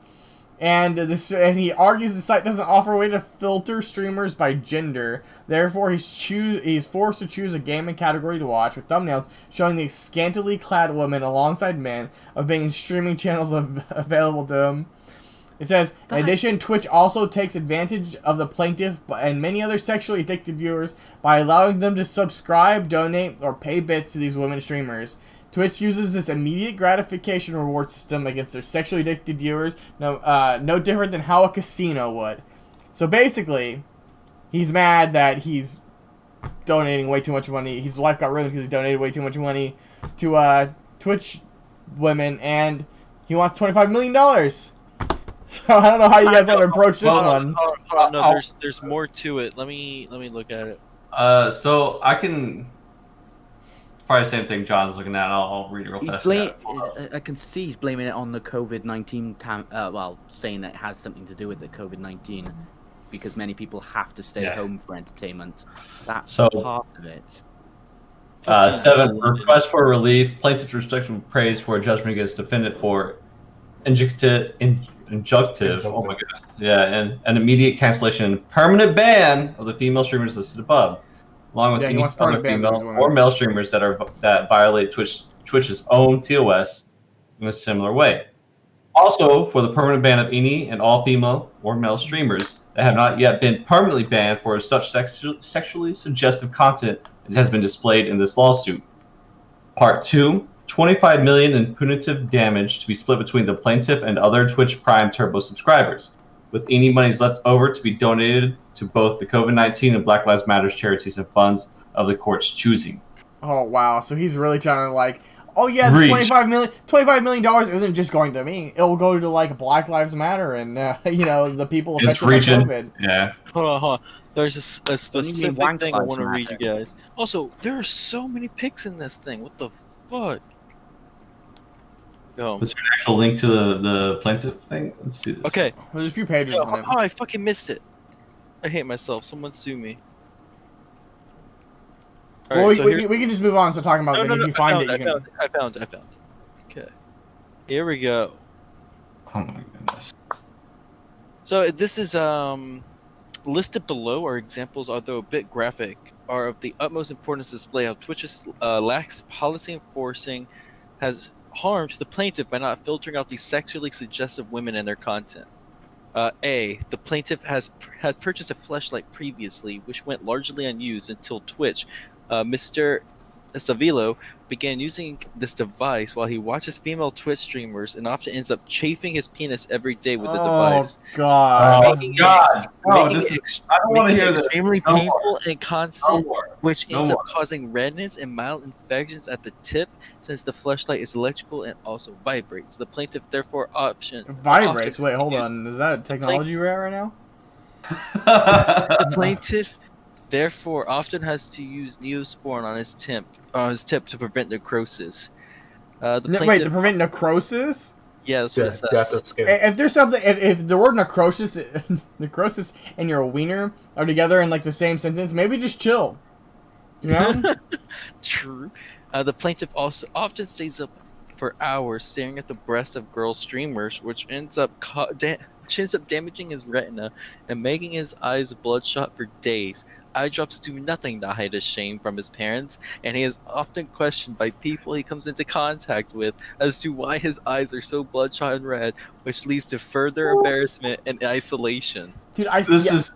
And he argues the site doesn't offer a way to filter streamers by gender. Therefore, he's forced to choose a gaming category to watch with thumbnails showing the scantily clad women alongside men of being streaming channels available to him. It says, in addition, Twitch also takes advantage of the plaintiff and many other sexually addicted viewers by allowing them to subscribe, donate, or pay bits to these women streamers. Twitch uses this immediate gratification reward system against their sexually addicted viewers, no different than how a casino would. So basically, he's mad that he's donating way too much money. His life got ruined because he donated way too much money to Twitch women, and he wants $25 million. So I don't know how you guys want to approach this one. Hold on, no, there's more to it. Let me look at it. So I can probably the same thing John's looking at. I'll read it real fast. I can see he's blaming it on the COVID-19 well, saying that it has something to do with the COVID-19 because many people have to stay home for entertainment. That's part of it. 7. Request for relief. Plaintiff's respectful praise for a judgment against defendant for injunctive. Oh my goodness. Yeah, and an immediate cancellation and permanent ban of the female streamers listed above, along with any other female or male streamers that violate Twitch's own TOS in a similar way. Also, for the permanent ban of any and all female or male streamers that have not yet been permanently banned for such sexually suggestive content as has been displayed in this lawsuit. Part 2. $25 million in punitive damage to be split between the plaintiff and other Twitch Prime Turbo subscribers, with any monies left over to be donated to both the COVID-19 and Black Lives Matter charities and funds of the court's choosing. Oh, wow. So he's really trying to, oh, yeah, the $25 million isn't just going to me. It will go to, Black Lives Matter and, the people affected by COVID. Yeah. Hold on. There's a specific thing I want to read you guys. Also, there are so many pics in this thing. What the fuck? Go. What's your actual link to the plaintiff thing? Let's see this. Okay. There's a few pages on it. Oh, I fucking missed it. I hate myself. Someone sue me. Well, we can just move on to talking about it. If you find it, I found it. Okay. Here we go. Oh my goodness. So this is listed below are examples, although a bit graphic, are of the utmost importance to display how Twitch's lax policy enforcing has harm to the plaintiff by not filtering out these sexually suggestive women in their content. A. The plaintiff had purchased a fleshlight previously, which went largely unused until Twitch, Mr. Stavilo, began using this device while he watches female Twitch streamers and often ends up chafing his penis every day with the device. God. Making it I don't want to hear this. Extremely painful and constant, which ends up causing redness and mild infections at the tip, since the fleshlight is electrical and also vibrates. The plaintiff therefore vibrates. Wait, hold on. Is that technology rare right now? The plaintiff therefore often has to use Neosporin on his tip to prevent necrosis. Wait, to prevent necrosis? Yeah, that's what it says. Death of skin. If there's something, if the word necrosis and your wiener are together in the same sentence, maybe just chill. You know? True. The plaintiff also often stays up for hours staring at the breast of girl streamers, which ends up damaging his retina and making his eyes bloodshot for days. Eye drops do nothing to hide his shame from his parents, and he is often questioned by people he comes into contact with as to why his eyes are so bloodshot and red, which leads to further embarrassment and isolation. Dude, this is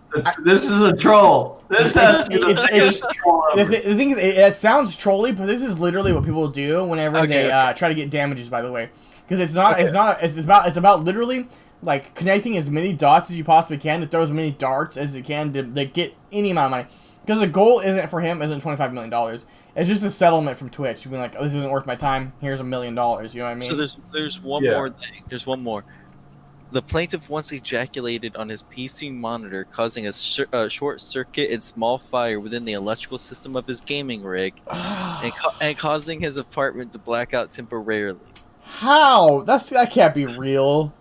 a troll. This has to be the biggest troll ever. The thing is, it sounds trolly, but this is literally what people do whenever they try to get damages. By the way, because it's about literally connecting as many dots as you possibly can to throw as many darts as you can to get any amount of money. Because the goal isn't $25 million. It's just a settlement from Twitch. Being like, oh, this isn't worth my time. Here's $1 million. You know what I mean? So there's one more thing. There's one more. The plaintiff once ejaculated on his PC monitor, causing a short circuit and small fire within the electrical system of his gaming rig, and causing his apartment to black out temporarily. How? That can't be real.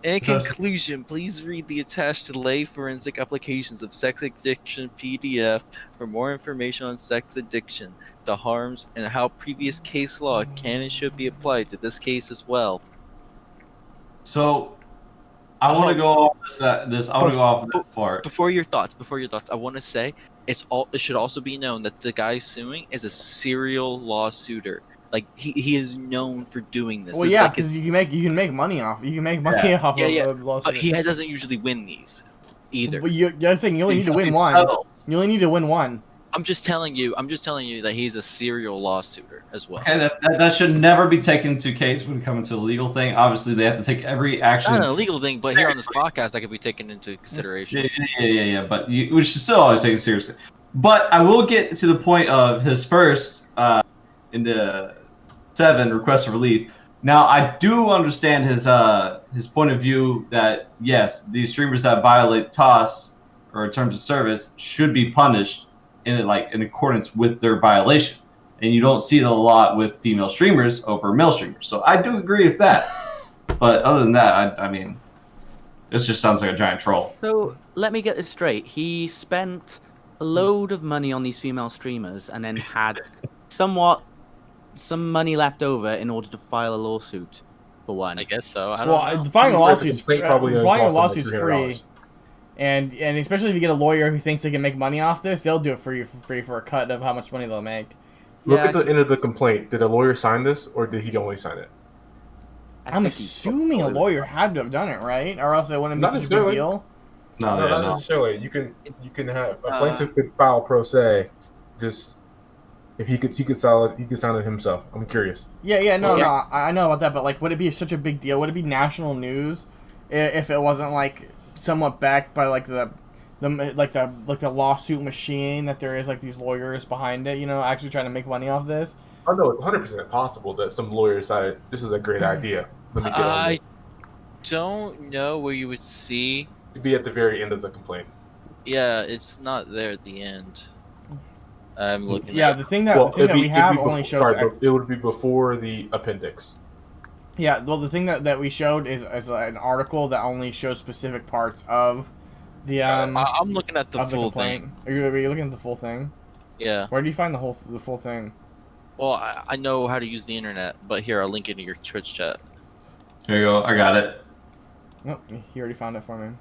In conclusion, please read the attached lay forensic applications of sex addiction PDF for more information on sex addiction, the harms, and how previous case law can and should be applied to this case as well. So, I want to go off this. I want to go off this part. Before your thoughts, I want to say it should also be known that the guy suing is a serial lawsuiter. Like he is known for doing this. Well, it's yeah, like because you can make money off. You can make money off of lawsuits. But he doesn't usually win these either. But you're saying you only need to win one. You only need to win one. I'm just telling you that he's a serial lawsuiter as well. Okay, that should never be taken into case when it comes to a legal thing. Obviously, they have to take every action. Not a legal thing, but here on this podcast, that could be taken into consideration. Yeah. But we should still always take it seriously. But I will get to the point of his first in the 7 request for relief. Now, I do understand his point of view that yes, these streamers that violate TOS or terms of service should be punished in accordance with their violation, and you don't see it a lot with female streamers over male streamers. So I do agree with that. But other than that, I mean, this just sounds like a giant troll. So let me get this straight. He spent a load of money on these female streamers, and then had some money left over in order to file a lawsuit for one. I guess so. I don't know. Filing a lawsuit's free. $300. And especially if you get a lawyer who thinks they can make money off this, they'll do it for you for free for a cut of how much money they'll make. Look at the end of the complaint. Did a lawyer sign this, or did he only sign it? I'm assuming a lawyer had to have done it, right? Or else it wouldn't be such a big deal. No, not necessarily. You can have a plaintiff could file pro se. Just if he could sign it himself. I'm curious. No, I know about that, but like, would it be such a big deal? Would it be national news if it wasn't like somewhat backed by like the lawsuit machine that there is like these lawyers behind it, actually trying to make money off this? I know it's 100% possible that some lawyer decided this is a great idea. Let me get on I don't know where you would see. It'd be at the very end of the complaint. Yeah, it's not there at the end. I'm looking. Yeah, the thing that we have only shows. It would be before the appendix. Yeah, well, the thing that we showed is an article that only shows specific parts of the. I'm looking at the full thing. Are you looking at the full thing? Yeah. Where do you find the full thing? Well, I know how to use the internet, but here I'll link it to your Twitch chat. Here you go. I got it. Nope, he already found it for me.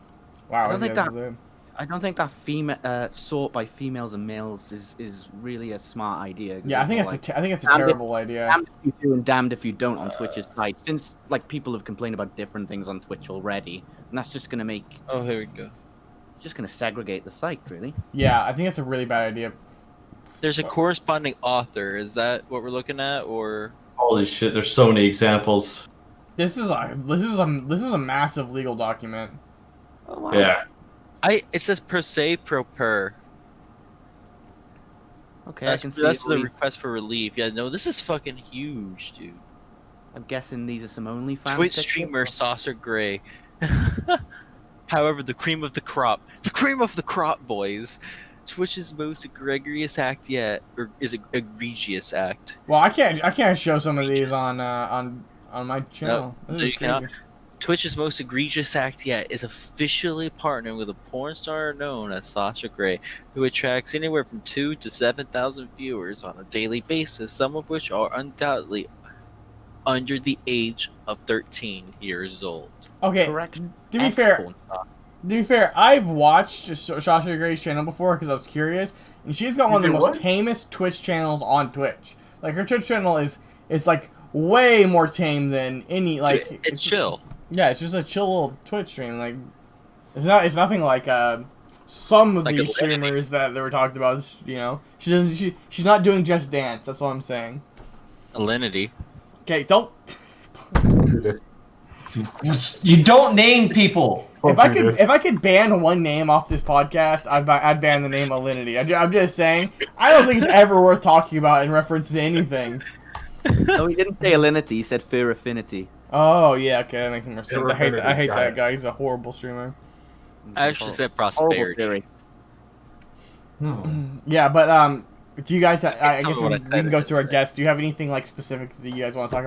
Wow. I don't think that female sort by females and males is really a smart idea. Yeah, I think it's a terrible idea. Damned if you do and damned if you don't on Twitch's side, since like people have complained about different things on Twitch already, and that's just gonna make. Oh, here we go. It's just gonna segregate the site, really. Yeah, I think it's a really bad idea. There's a corresponding author. Is that what we're looking at, or? Holy shit! There's so many examples. This is a massive legal document. Oh, wow. Yeah. It says per se pro per. Okay, that's, I can see. That's the request for relief. Yeah, no, this is fucking huge, dude. I'm guessing these are some OnlyFans. Twitch streamer Saucer Gray. However, the cream of the crop, boys. Twitch's most egregious act yet, or is it egregious act? Well, I can't show some of these on my channel. No, you cannot. Twitch's most egregious act yet is officially partnering with a porn star known as Sasha Grey, who attracts anywhere from 2,000 to 7,000 viewers on a daily basis, some of which are undoubtedly under the age of 13 years old. Okay, correct. To be fair, I've watched Sasha Grey's channel before because I was curious, and she's got one of the most tamest Twitch channels on Twitch. Like, her Twitch channel is like way more tame than any like. It's chill. Yeah, it's just a chill little Twitch stream. Like, it's nothing like some of these streamers that were talked about. She's not doing Just Dance. That's what I'm saying. Alinity. Okay, don't. You don't name people. If I could ban one name off this podcast, I'd ban the name Alinity. I'm just saying. I don't think it's ever worth talking about in reference to anything. No, he didn't say Alinity. He said Fair Affinity. Oh yeah, okay, that makes more sense. Never I hate been a that. I good hate that guy. guy. He's a horrible streamer. I actually said Horrible prosperity. theory. Yeah, but do you guys? I Tell guess me what I we said can go and through our say. guests. Do you have anything like specific that you guys want to talk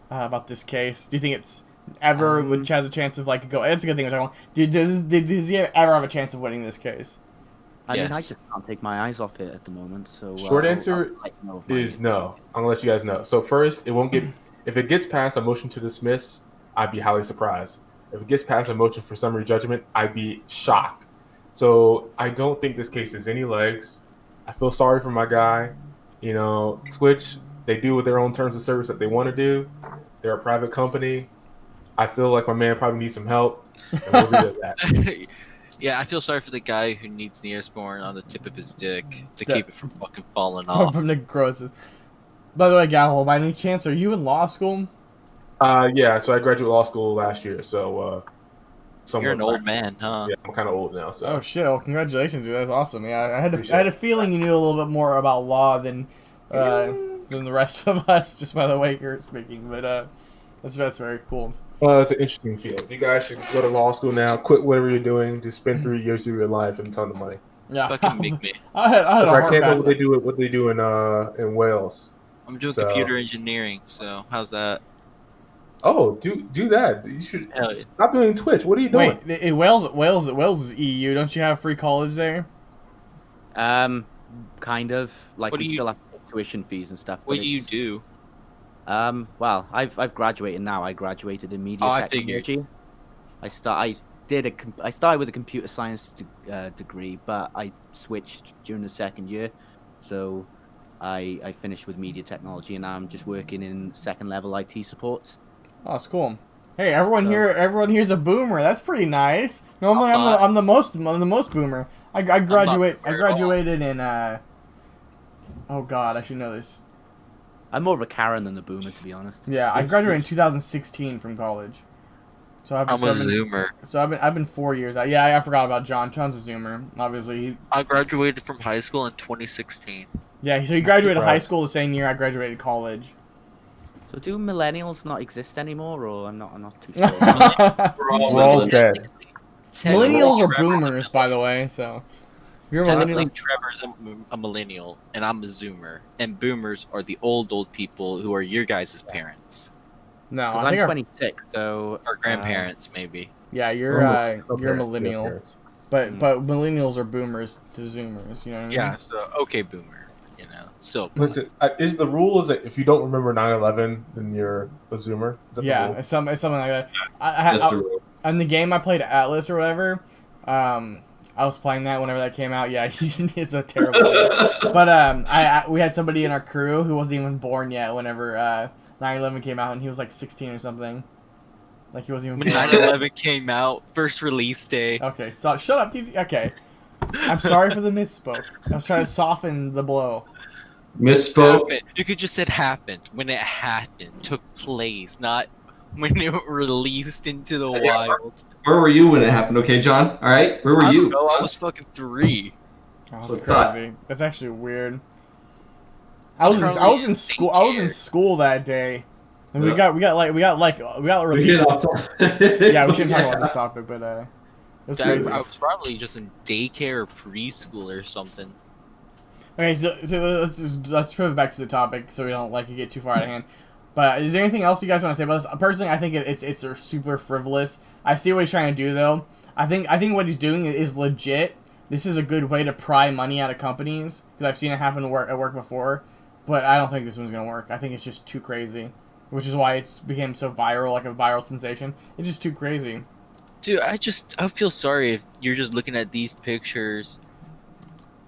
about this case? Do you think it's ever which has a chance of like go? It's a good thing we're talking about. Does he ever have a chance of winning this case? I mean, I Yes. just can't take my eyes off it at the moment. So Short answer I'll let you know of my- is no. I'm gonna let you guys know. So first, it won't get if it gets past a motion to dismiss, I'd be highly surprised. If it gets past a motion for summary judgment, I'd be shocked. So I don't think this case has any legs. I feel sorry for my guy. You know, Twitch, they do with their own terms of service that they want to do. They're a private company. I feel like my man probably needs some help, and we'll leave it at that. Yeah, I feel sorry for the guy who needs Neosporin on the tip of his dick to Yeah. keep it from fucking falling off. From the grosses. By the way, Gal, by any chance, are you in law school? Yeah, so I graduated law school last year, so somewhat You're an old back. man, huh? Yeah, I'm kind of old now, so Oh shit! Well, congratulations, dude. That's awesome. Yeah, I Appreciate had a it. feeling you knew a little bit more about law than the rest of us, just by the way you're speaking. But that's very cool. well, it's an interesting field. You guys should go to law school now. Quit whatever you're doing. Just spend 3 years of your life and a ton of money. Yeah, Fucking make me. I had a I hard can't know pass. what they do in Wales. I'm doing So- computer engineering, so how's that? Oh, do that. You should Hell yeah. stop doing Twitch. What are you doing? Wait, Wales is EU. Don't you have free college there? Kind of. Like What do we you- still have tuition fees and stuff. What but do you it's- do? Well, I've graduated now. I graduated in media Oh, I figured. technology. I started with a computer science degree, but I switched during the second year, so I finished with media technology, and now I'm just working in second level IT support. Oh, that's cool. Hey, everyone So- everyone here's a boomer. That's pretty nice. Normally, I'm not. I'm the most boomer. I graduated in oh god, I should know this. I'm more of a Karen than a boomer, to be honest. Yeah, I graduated in 2016 from college. So I'm a Zoomer. I've been 4 years out. Yeah, I forgot about John. John's a Zoomer, obviously. I graduated from high school in 2016. Yeah, so he graduated Right. high school the same year I graduated college. So do millennials not exist anymore, or I'm not too sure. We're all dead. Millennials are Trevor's boomers, by the way. So if you're a Technically, millennial, Trevor's a millennial, and I'm a Zoomer. And boomers are the old people who are your guys' parents no, 'Cause I I'm think 26, so or grandparents, maybe. yeah, you're a millennial. But millennials are boomers to Zoomers. You know what I mean? Yeah, so okay, boomer. You know, so Listen, is the rule is that if you don't remember 9/11, then you're a Zoomer? Is that the Yeah, rule? it's something like that. That's the rule. In the game I played Atlas or whatever, I was playing that whenever that came out. Yeah, it's a terrible game. But we had somebody in our crew who wasn't even born yet whenever 9/11 came out, and he was like 16 or something. Like he wasn't when even born. 9/11 came out, first release day. Okay, so shut up, dude. Okay, I'm sorry for the misspoke. I was trying to soften the blow. Misspoke. Happened. You could just said happened when it happened, took place, not when it released into the Yeah. wild. Where were you when it happened? Okay, John. All right. Where were I you? don't know. I was fucking 3. Oh, So that's cut. crazy. That's actually weird. I was in school. I was in school that day, and we Yeah. got We get released. off topic. Yeah, we shouldn't talk about this topic, but it's I crazy. was probably just in daycare or preschool or something. Okay, so let's pivot back to the topic so we don't get too far out of hand. But is there anything else you guys want to say about this? Personally, I think it's super frivolous. I see what he's trying to do though. I think what he's doing is legit. This is a good way to pry money out of companies because I've seen it happen at work before. But I don't think this one's gonna work. I think it's just too crazy, which is why it's became so viral, like a viral sensation. It's just too crazy. Dude, I feel sorry if you're just looking at these pictures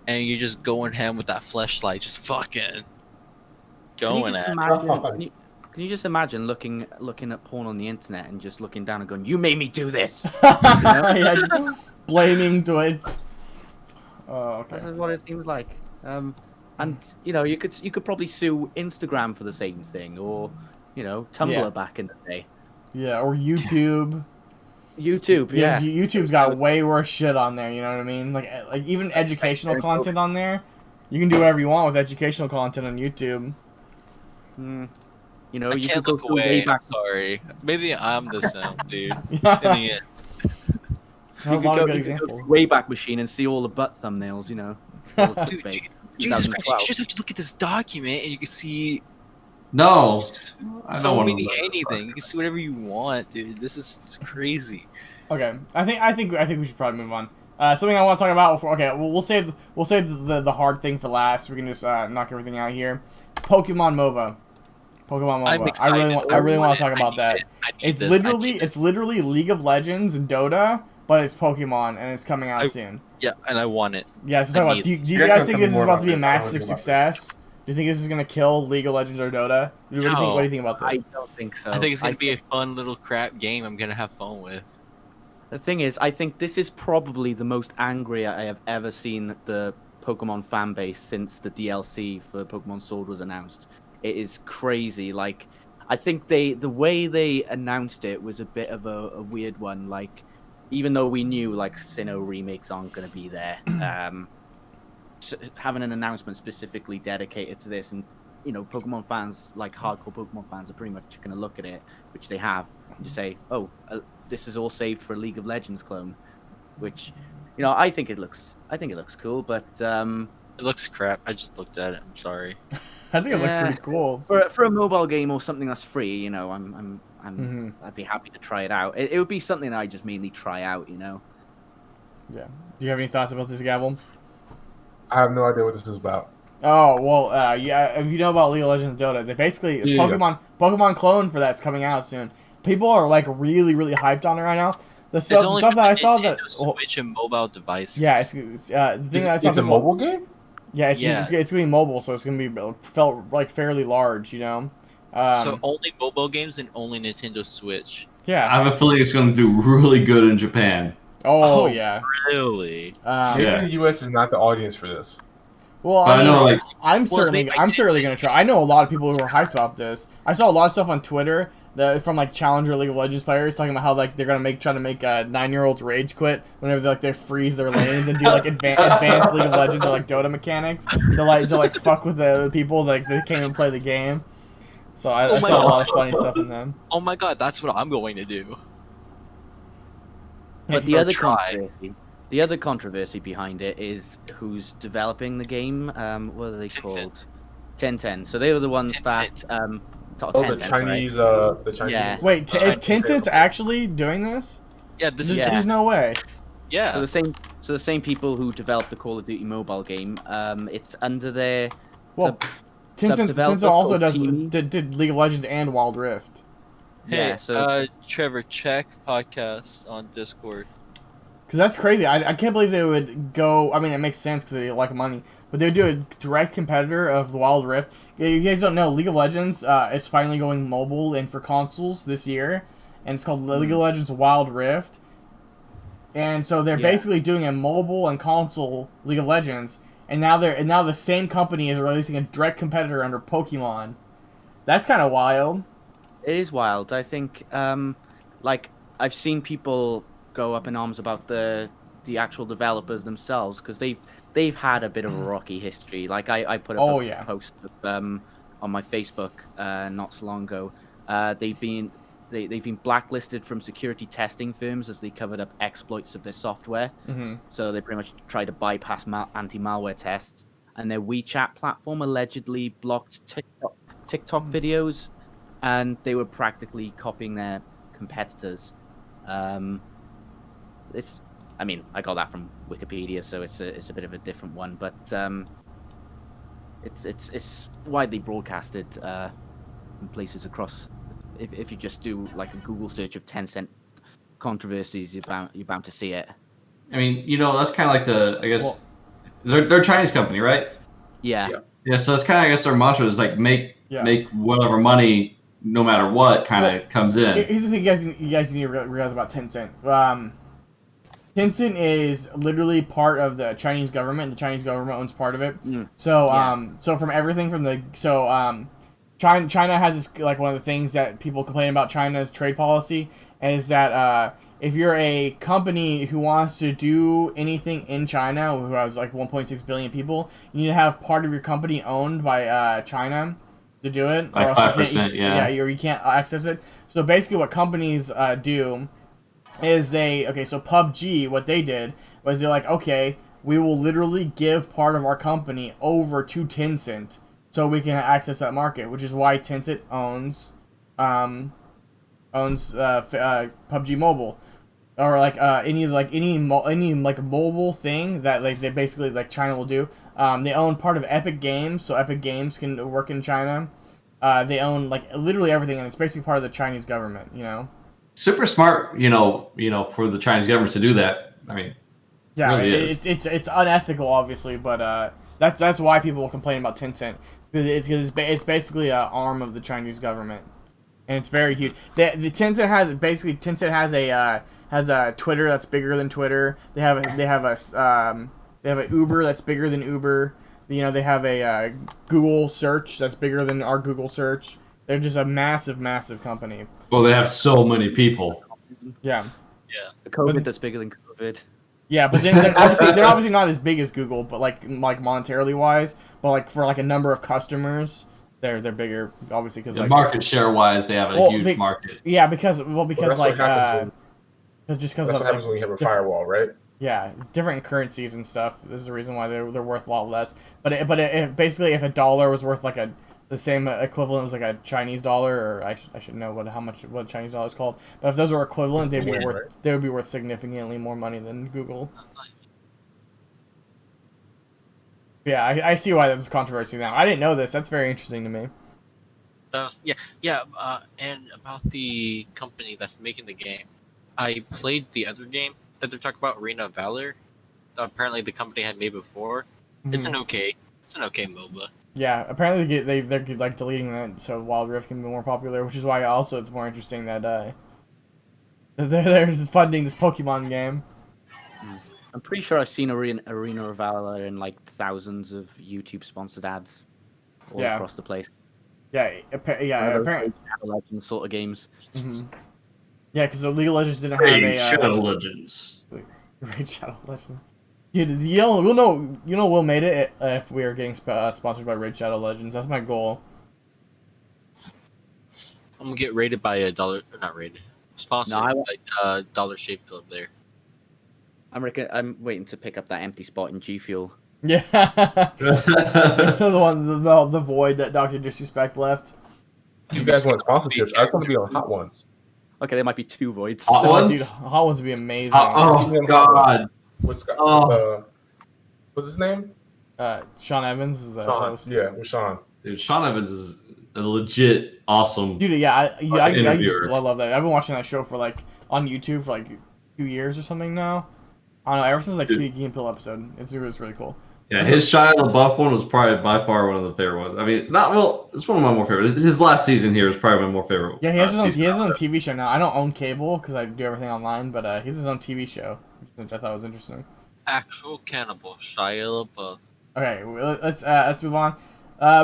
and you're just going ham with that fleshlight, just fucking going at it. Can you just imagine looking at porn on the internet and just looking down and going, "You made me do this." Yeah, blaming Twitch. Oh, okay. This is what it seems like. And you could probably sue Instagram for the same thing, or Tumblr Yeah. back in the day. Yeah, or YouTube. YouTube, yeah. YouTube's got way worse shit on there. You know what I mean? Like even educational content on there. You can do whatever you want with educational content on YouTube. You know, I you can't could go look through away. way I'm back. sorry. Maybe I'm the sound, dude. In Yeah. the end. A lot of good examples. Wayback Machine and see all the butt thumbnails. You know, all the Dude, clickbait. Jesus Christ, you 2012. just have to look at this document and you can see No, I don't so want many to. anything. You can see whatever you want, dude. This is crazy. Okay, I think we should probably move on. Something I want to talk about. Okay, we'll save the hard thing for last. We can just knock everything out here. Pokemon MOBA. I'm I excited. really want to talk I about need that. it. I need It's this. literally League of Legends and Dota, but it's Pokemon and it's coming out soon. Yeah, and I want it. Yeah, so talk about. Do you guys guys gotta think tell me this is more about about to be a this. I don't know massive anything about this. success? Do you think this is gonna kill League of Legends or Dota? What do you think? What do you think about I this? don't think so. I think it's gonna be a fun little crap game. I'm gonna have fun with. The thing is, I think this is probably the most angry I have ever seen the Pokemon fan base since the DLC for Pokemon Sword was announced. It is crazy. Like, I think the way they announced it was a bit of a weird one. Like, even though we knew like Sinnoh remakes aren't going to be there, having an announcement specifically dedicated to this, and you know, Pokemon fans, like hardcore Pokemon fans, are pretty much going to look at it, which they have, and just say, "Oh, this is all saved for a League of Legends clone," which, you know, I think it looks cool, but It looks crap. I just looked at it. I'm sorry. I think it looks pretty cool. for a mobile game or something that's free, you know, Mm-hmm. I'd be happy to try it out. It would be something that I just mainly try out, you know. Yeah. Do you have any thoughts about this, Gavel? I have no idea what this is about. Oh well, yeah. If you know about League of Legends and Dota, they basically Pokemon clone for that's coming out soon. People are like really hyped on it right now. The It's stuff only that for I the saw Nintendo that Switch and mobile devices. yeah, the thing that I saw It's a people- mobile game? Yeah, Yeah. it's gonna be mobile, so it's gonna be felt like fairly large, you know. So only mobile games and only Nintendo Switch. Yeah. I have a feeling it's going to do really good in Japan. Oh Oh, yeah. Really? Maybe Yeah. the US is not the audience for this. Well, But I know, like, I'm it's certainly made by gonna try. I know a lot of people who are hyped about this. I saw a lot of stuff on Twitter from like Challenger League of Legends players talking about how like they're gonna try to make 9-year-olds rage quit whenever they freeze their lanes and do like advanced League of Legends or like Dota mechanics to like fuck with the people like they can't even play the game. So I Oh my saw a lot God. of funny stuff in them. Oh my god, that's what I'm going to do. But Or try. the other controversy behind it is who's developing the game. What are they Tencent. called? Tencent. So they were the ones Tencent. that Oh, the Chinese, the Chinese. Yeah. Wait, is Chinese Tencent sales. actually doing this? Yeah, this is Yeah. There's no way. yeah. So the same people who developed the Call of Duty mobile game. It's under their Well, Tencent sub-developer also called Team. did League of Legends and Wild Rift. Hey, yeah. So Trevor, check podcast on Discord. Because that's crazy. I can't believe they would go. I mean, it makes sense because they like money. But they would do a direct competitor of the Wild Rift. Yeah, you guys don't know, League of Legends is finally going mobile and for consoles this year. And it's called League of Legends Wild Rift. And so they're basically doing a mobile and console League of Legends. And now the same company is releasing a direct competitor under Pokemon. That's kind of wild. it is wild. I think like I've seen people go up in arms about the actual developers themselves because they've had a bit of a rocky history. Like I put up a post on my Facebook not so long ago. They've been blacklisted from security testing firms as they covered up exploits of their software. Mm-hmm. So they pretty much tried to bypass anti-malware tests. And their WeChat platform allegedly blocked TikTok videos, and they were practically copying their competitors. I mean, I got that from Wikipedia, so it's a bit of a different one, but it's widely broadcasted in places across. If you just do like a Google search of Tencent controversies, you're bound to see it. I mean, you know, that's kind of like I guess they're a Chinese company, right? Yeah. Yeah. So that's kind of, I guess, their mantra is like make whatever money, no matter what, kind of comes in. Here's the thing, you guys need to realize about Tencent. Tencent is literally part of the Chinese government. The Chinese government owns part of it. So so from everything from China has this, like, one of the things that people complain about China's trade policy is that if you're a company who wants to do anything in China, who has like 1.6 billion people, you need to have part of your company owned by China to do it, or Like else 5%, yeah. you can't access it. So basically, what companies do is so PUBG, what they did was they're like, okay, we will literally give part of our company over to Tencent so we can access that market, which is why Tencent owns PUBG Mobile. Or any mobile thing that like they basically like China will do. They own part of Epic Games, so Epic Games can work in China. They own like literally everything, and it's basically part of the Chinese government. You know. Super smart, for the Chinese government to do that. I mean, Yeah, really is. it's unethical, obviously, but that's why people complain about Tencent. It's basically an arm of the Chinese government, and it's very huge. The Tencent has a Twitter that's bigger than Twitter. They have a Uber that's bigger than Uber. They have a Google search that's bigger than our Google search. They're just a massive, massive company. Well, they have so many people. Yeah. Yeah. The COVID that's bigger than COVID. Yeah, but then they're obviously not as big as Google, but like monetarily wise, but like for like a number of customers, they're bigger, obviously, because like market share wise, they have a huge market. Yeah, because that's what happens when you have a firewall, right? Yeah, it's different currencies and stuff. This is the reason why they're worth a lot less. But basically, if a dollar was worth like the same equivalent as like a Chinese dollar, or I should know what a Chinese dollar is called. But if those were equivalent, they would be worth significantly more money than Google. Yeah, I see why there's controversy now. I didn't know this. That's very interesting to me. And about the company that's making the game, I played the other game that they're talking about, Arena of Valor. Apparently, the company had made before. Mm-hmm. It's an okay MOBA. Yeah, apparently they're like deleting that so Wild Rift can be more popular, which is why also it's more interesting that they're just funding this Pokemon game. I'm pretty sure I've seen Arena of Valor in like thousands of YouTube sponsored ads all across the place. Yeah, apparently Legends sort of games. Mm-hmm. Yeah, because the League of Legends didn't have a Shadow Legends. Raid Shadow Legends. Dude, we'll know Will made it if we are getting sponsored by Raid Shadow Legends. That's my goal. I'm gonna get rated by $1, not rated. Sponsored by Dollar Shave Club there. I'm waiting to pick up that empty spot in G Fuel. Yeah, the void that Dr. Disrespect left. You guys want sponsorships? I just want to be on Hot Ones. Okay, there might be 2 voids. Hot Ones? Dude, Hot Ones would be amazing. God. What's his name? Sean Evans is the host. Yeah, with Sean. Dude, Sean Evans is a legit awesome. Dude, I interviewer. love that. I've been watching that show for like on YouTube for like 2 years or something now. I don't know, ever since like the Key and Peele episode. It was really cool. Yeah, his Shia LaBeouf one was probably by far one of the favorite ones. I mean, it's one of my more favorite. His last season here is probably my more favorite. Yeah, he has his own TV show now. I don't own cable because I do everything online, but he has his own TV show, which I thought was interesting. Actual cannibal, Shia LaBeouf. Okay, let's move on.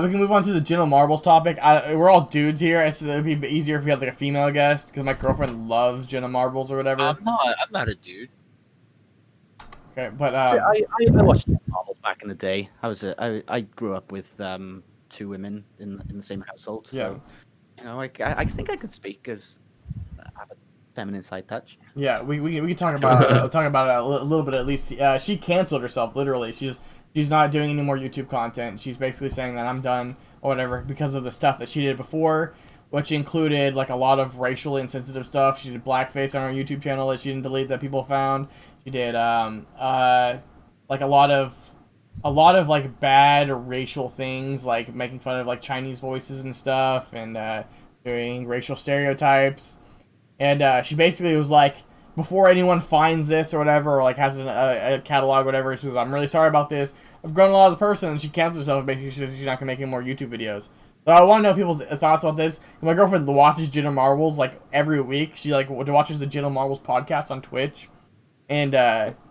We can move on to the Gentle Marbles topic. We're all dudes here. It would be easier if we had like a female guest because my girlfriend loves Gentle Marbles or whatever. I'm not a dude. Okay, but I watched Marbles back in the day. I grew up with 2 women in the same household. So, yeah. I think I could speak because I have a feminine side touch. Yeah, we can talk about it a little bit at least. She canceled herself literally. She's not doing any more YouTube content. She's basically saying that I'm done or whatever because of the stuff that she did before, which included like a lot of racially insensitive stuff. She did blackface on her YouTube channel that she didn't delete that people found. She did like a lot of like bad racial things, like making fun of like Chinese voices and stuff, and doing racial stereotypes. And she basically was like, before anyone finds this or whatever, or like has a catalog or whatever, she was, I'm really sorry about this. I've grown a lot as a person, and she canceled herself. Basically, she's not gonna make any more YouTube videos. So I want to know people's thoughts about this. My girlfriend watches Gentle Marbles like every week. She like watches the Gentle Marbles podcast on Twitch. And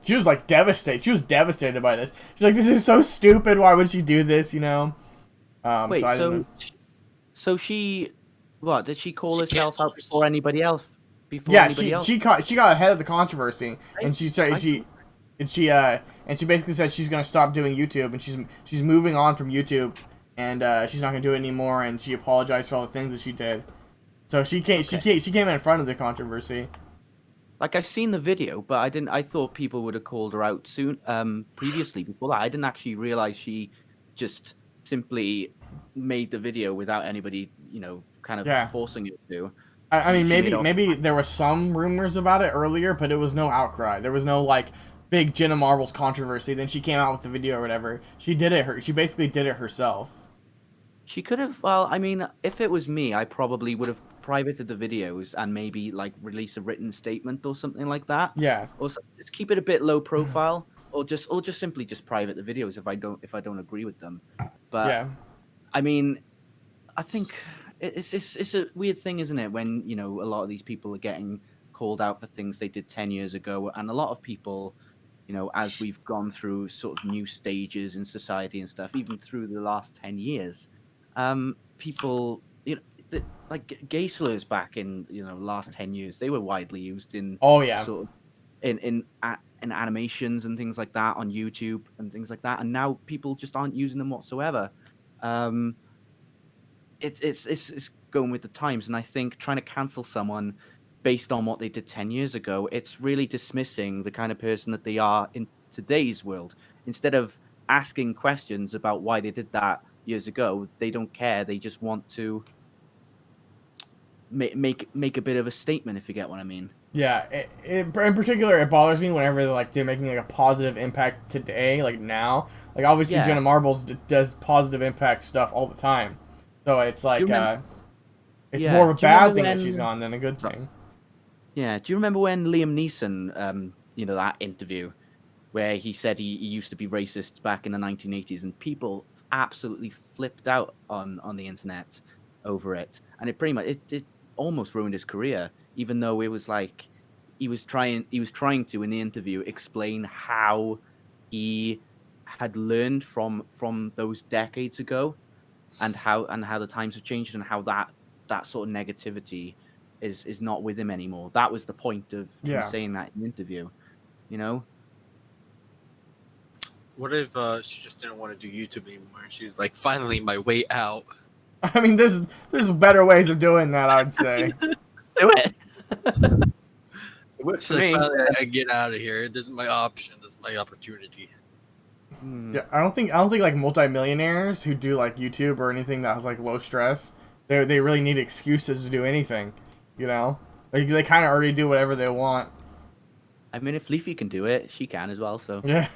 she was like devastated. She was devastated by this. She's like, "This is so stupid. Why would she do this?" You know. Wait, so she, what did she call herself out before anybody else? She got ahead of the controversy, and she basically said she's gonna stop doing YouTube, and she's moving on from YouTube, and she's not gonna do it anymore, and she apologized for all the things that she did. So she came in front of the controversy. Like, I've seen the video, but I thought people would have called her out soon, previously before that. I didn't actually realize she just simply made the video without anybody, kind of Yeah. forcing it to. I mean, She made maybe there was some rumors about it earlier, but it was no outcry. There was no like big Jenna Marbles controversy. Then she came out with the video or whatever. She basically did it herself. She could have. Well, I mean, if it was me, I probably would have privated the videos and maybe like release a written statement or something like that. Yeah. Or just keep it a bit low profile, or just simply just private the videos if I don't agree with them. But Yeah. I mean, I think it's a weird thing, isn't it? When a lot of these people are getting called out for things they did 10 years ago, and a lot of people, as we've gone through sort of new stages in society and stuff, even through the last 10 years, people, like gay slurs back in last 10 years, they were widely used in Oh yeah. sort of in animations and things like that on YouTube and things like that, and now people just aren't using them whatsoever. It's going with the times, and I think trying to cancel someone based on what they did 10 years ago, it's really dismissing the kind of person that they are in today's world. Instead of asking questions about why they did that years ago, they don't care. They just want to make a bit of a statement, if you get what I mean. Yeah, in particular, it bothers me whenever they're making like a positive impact today, like now. Like obviously, Yeah. Jenna Marbles does positive impact stuff all the time, so it's like it's Yeah. more of a Do you remember bad thing that when- she's gone than a good thing. Yeah. Do you remember when Liam Neeson, that interview where he said he used to be racist back in the 1980s, and people absolutely flipped out on the internet over it, and it pretty much it almost ruined his career, even though it was like he was trying to, in the interview, explain how he had learned from those decades ago, and how the times have changed, and how that sort of negativity is not with him anymore. That was the point of him Yeah. saying that in the interview. What if she just didn't want to do YouTube anymore? And she's like, finally, my way out. I mean, there's better ways of doing that, I'd say. Do it. It works She's for like, me. finally, I get out of here. This is my option. This is my opportunity. Yeah, I don't think like multimillionaires who do like YouTube or anything that has like low stress, they really need excuses to do anything, Like they kind of already do whatever they want. I mean, if Leafy can do it, she can as well. So Yeah.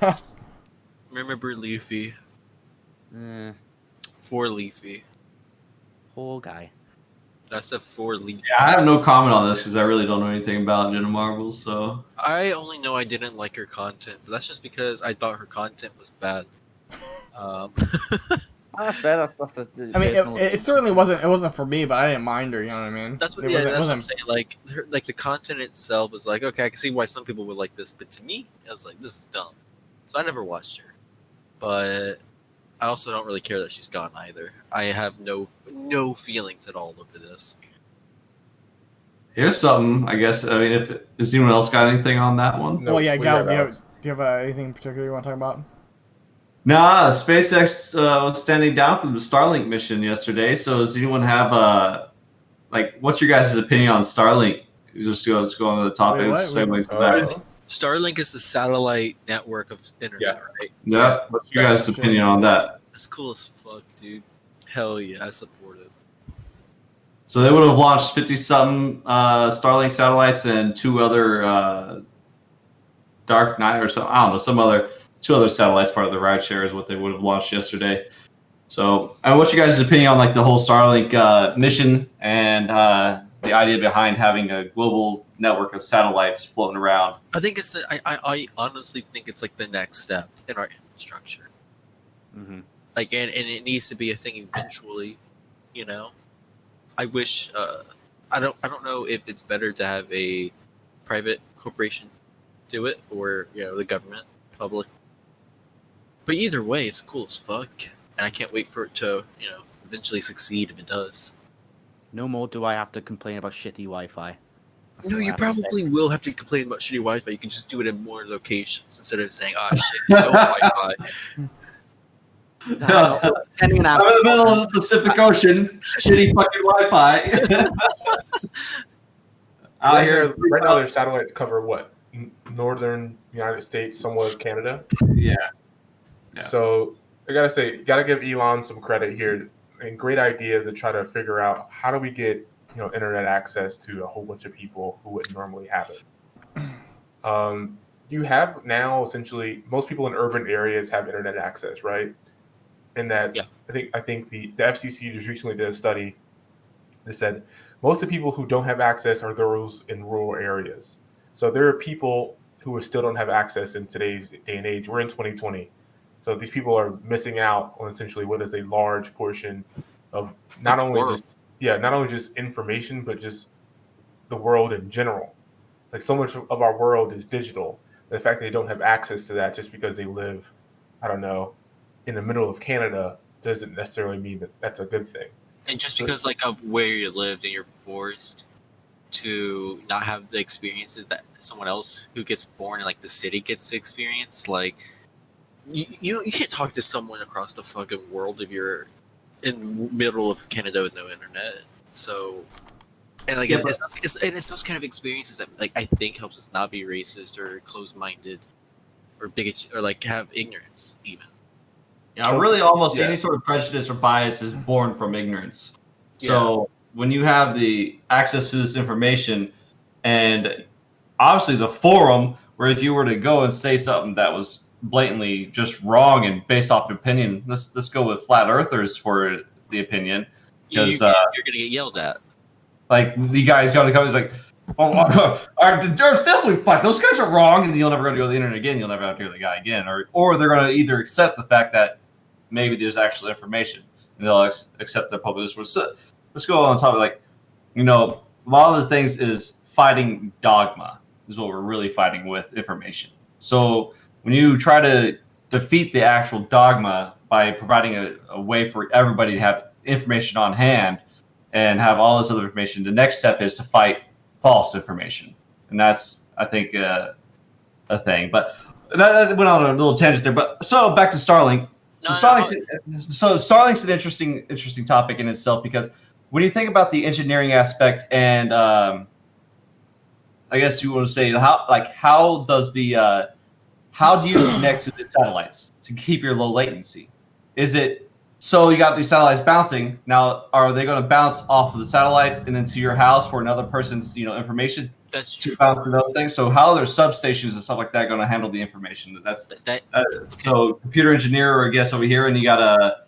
Remember Leafy. For Leafy. poor guy. I said for Leafy. Yeah, I have no comment on this because I really don't know anything about Jenna Marbles. So I only know I didn't like her content, but that's just because I thought her content was bad. That's fair. That's I mean, it certainly wasn't. It wasn't for me, but I didn't mind her. You know what I mean? That's what. It Yeah, wasn't- that's what I'm wasn't- saying. Like the content itself was like, okay, I can see why some people would like this, but to me, I was like, this is dumb. So I never watched her. But I also don't really care that she's gone either. I have no feelings at all over this. here's something. I guess. I mean, has anyone else got anything on that one? No, Well, yeah, we Gal, got Alex. do you have anything particular you want to talk about? Nah, SpaceX was standing down from the Starlink mission yesterday. So does anyone have what's your guys' opinion on Starlink? Just go on to the topic. Wait, what? Segues to What? that. Starlink is the satellite network of internet, Yeah. right? Yeah, what's your guys' opinion on that? That's cool as fuck, dude. Hell yeah, I support it. So they would have launched 50-something Starlink satellites and two other Dark Knight or something. I don't know, two other satellites part of the rideshare is what they would have launched yesterday. So, what's your guys' opinion on like the whole Starlink mission and the idea behind having a global network of satellites floating around? I think it's I honestly think it's like the next step in our infrastructure. Mm-hmm. Like, and it needs to be a thing eventually. I wish. I don't know if it's better to have a private corporation do it or the government, public. But either way, it's cool as fuck, and I can't wait for it to eventually succeed if it does. No more do I have to complain about shitty Wi-Fi. That's No, all I you have to say. probably will have to complain about shitty Wi-Fi. You can just do it in more locations instead of saying, "Oh shit, no Wi-Fi." Sending an I'm in the middle of the Pacific Ocean, shitty fucking Wi-Fi. Out here, right now, their satellites cover what? Northern United States, somewhat of Canada. Yeah. So I gotta say, gotta give Elon some credit here. And great idea to try to figure out how do we get internet access to a whole bunch of people who wouldn't normally have it. You have now essentially most people in urban areas have internet access, right? And that I think the FCC just recently did a study that said most of the people who don't have access are those in rural areas. So there are people who still don't have access in today's day and age. We're in 2020. So these people are missing out on essentially what is a large portion of not only just information, but just the world in general. Like so much of our world is digital. The fact that they don't have access to that just because they live, I don't know, in the middle of Canada doesn't necessarily mean that that's a good thing. And just because like of where you lived and you're forced to not have the experiences that someone else who gets born in like the city gets to experience, like you can't talk to someone across the fucking world if you're in the middle of Canada with no internet. So, and like it's those kind of experiences that like I think helps us not be racist or closed-minded or bigot or like have ignorance even. Yeah, really almost any sort of prejudice or bias is born from ignorance. So when you have the access to this information and obviously the forum where if you were to go and say something that was blatantly just wrong and based off opinion, let's go with flat earthers for the opinion. Because you're going to get yelled at. Like the guy's going to come, he's like, there's definitely flat. Those guys are wrong, and you'll never go to the internet again. You'll never have to hear the guy again, or they're going to either accept the fact that maybe there's actual information, and they'll accept the public discourse. So, let's go on top of like, a lot of these things is fighting dogma is what we're really fighting with information. So when you try to defeat the actual dogma by providing a way for everybody to have information on hand and have all this other information, the next step is to fight false information, and that's I think a thing. But that went on a little tangent there. But so back to Starlink. So Starlink's an interesting topic in itself because when you think about the engineering aspect and I guess you want to say how do you connect to the satellites to keep your low latency? Is it so you got these satellites bouncing? Now are they going to bounce off of the satellites and then to your house for another person's information? That's to bounce another thing. So how are their substations and stuff like that going to handle the information? So computer engineer, I guess, over here, and you got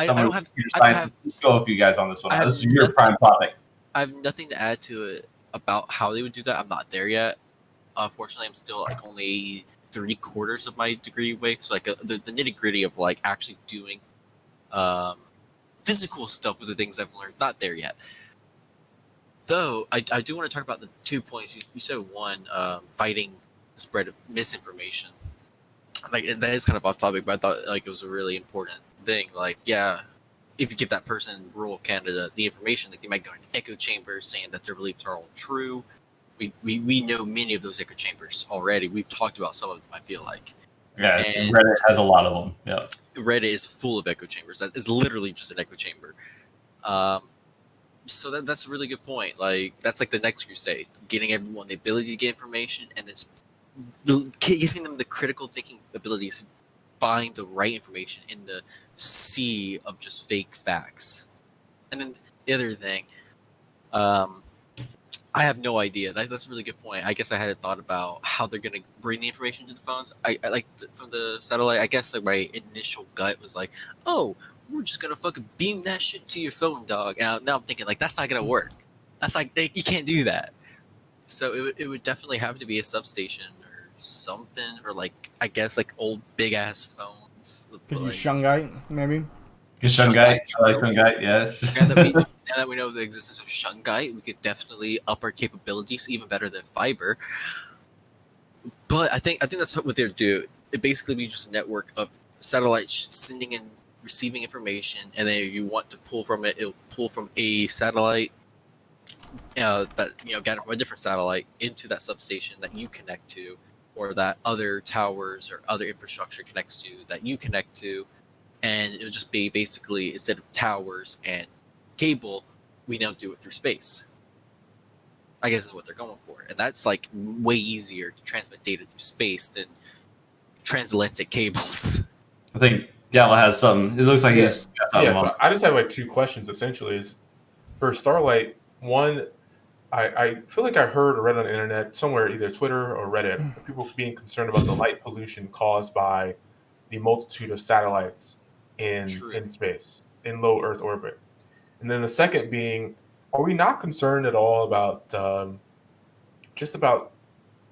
someone computer science. Let's go with you guys on this one. This is your prime topic. I have nothing to add to it about how they would do that. I'm not there yet. Fortunately, I'm still like only 3/4 of my degree away. So like the nitty gritty of like actually doing physical stuff with the things I've learned, not there yet. Though I do want to talk about the 2 points you said. One, fighting the spread of misinformation. Like that is kind of off topic, but I thought like it was a really important thing. Like, yeah, if you give that person in rural Canada the information, like they might go into echo chambers saying that their beliefs are all true. We know many of those echo chambers already. We've talked about some of them. I feel like. Yeah, and Reddit has a lot of them. Yeah, Reddit is full of echo chambers. That is literally just an echo chamber. So that's a really good point. Like that's like the next crusade, getting everyone the ability to get information, and then giving them the critical thinking abilities to find the right information in the sea of just fake facts. And then the other thing, I have no idea. That's a really good point. I guess I hadn't thought about how they're gonna bring the information to the phones. I like from the satellite. I guess like my initial gut was like, oh, we're just gonna fucking beam that shit to your phone, dog. And now I'm thinking like that's not gonna work. That's like you can't do that. So it would definitely have to be a substation or something, or like I guess like old big ass phones. Could you shungite maybe? Shungite, Shungite, yes. Now that we know the existence of shungite, we could definitely up our capabilities even better than fiber. But I think that's what they'll do. It basically be just a network of satellites sending and receiving information, and then you want to pull from it. It'll pull from a satellite that got from a different satellite into that substation that you connect to, or that other towers or other infrastructure connects to that you connect to, and it'll just be basically instead of towers and cable, we now do it through space. I guess is what they're going for, and that's like way easier to transmit data through space than transatlantic cables. I think Gallo has some. It looks like he's got something on. I just have like two questions essentially. Is for Starlight, one, I feel like I heard or read on the internet somewhere, either Twitter or Reddit, people being concerned about the light pollution caused by the multitude of satellites in space, in low Earth orbit. And then the second being, are we not concerned at all about just about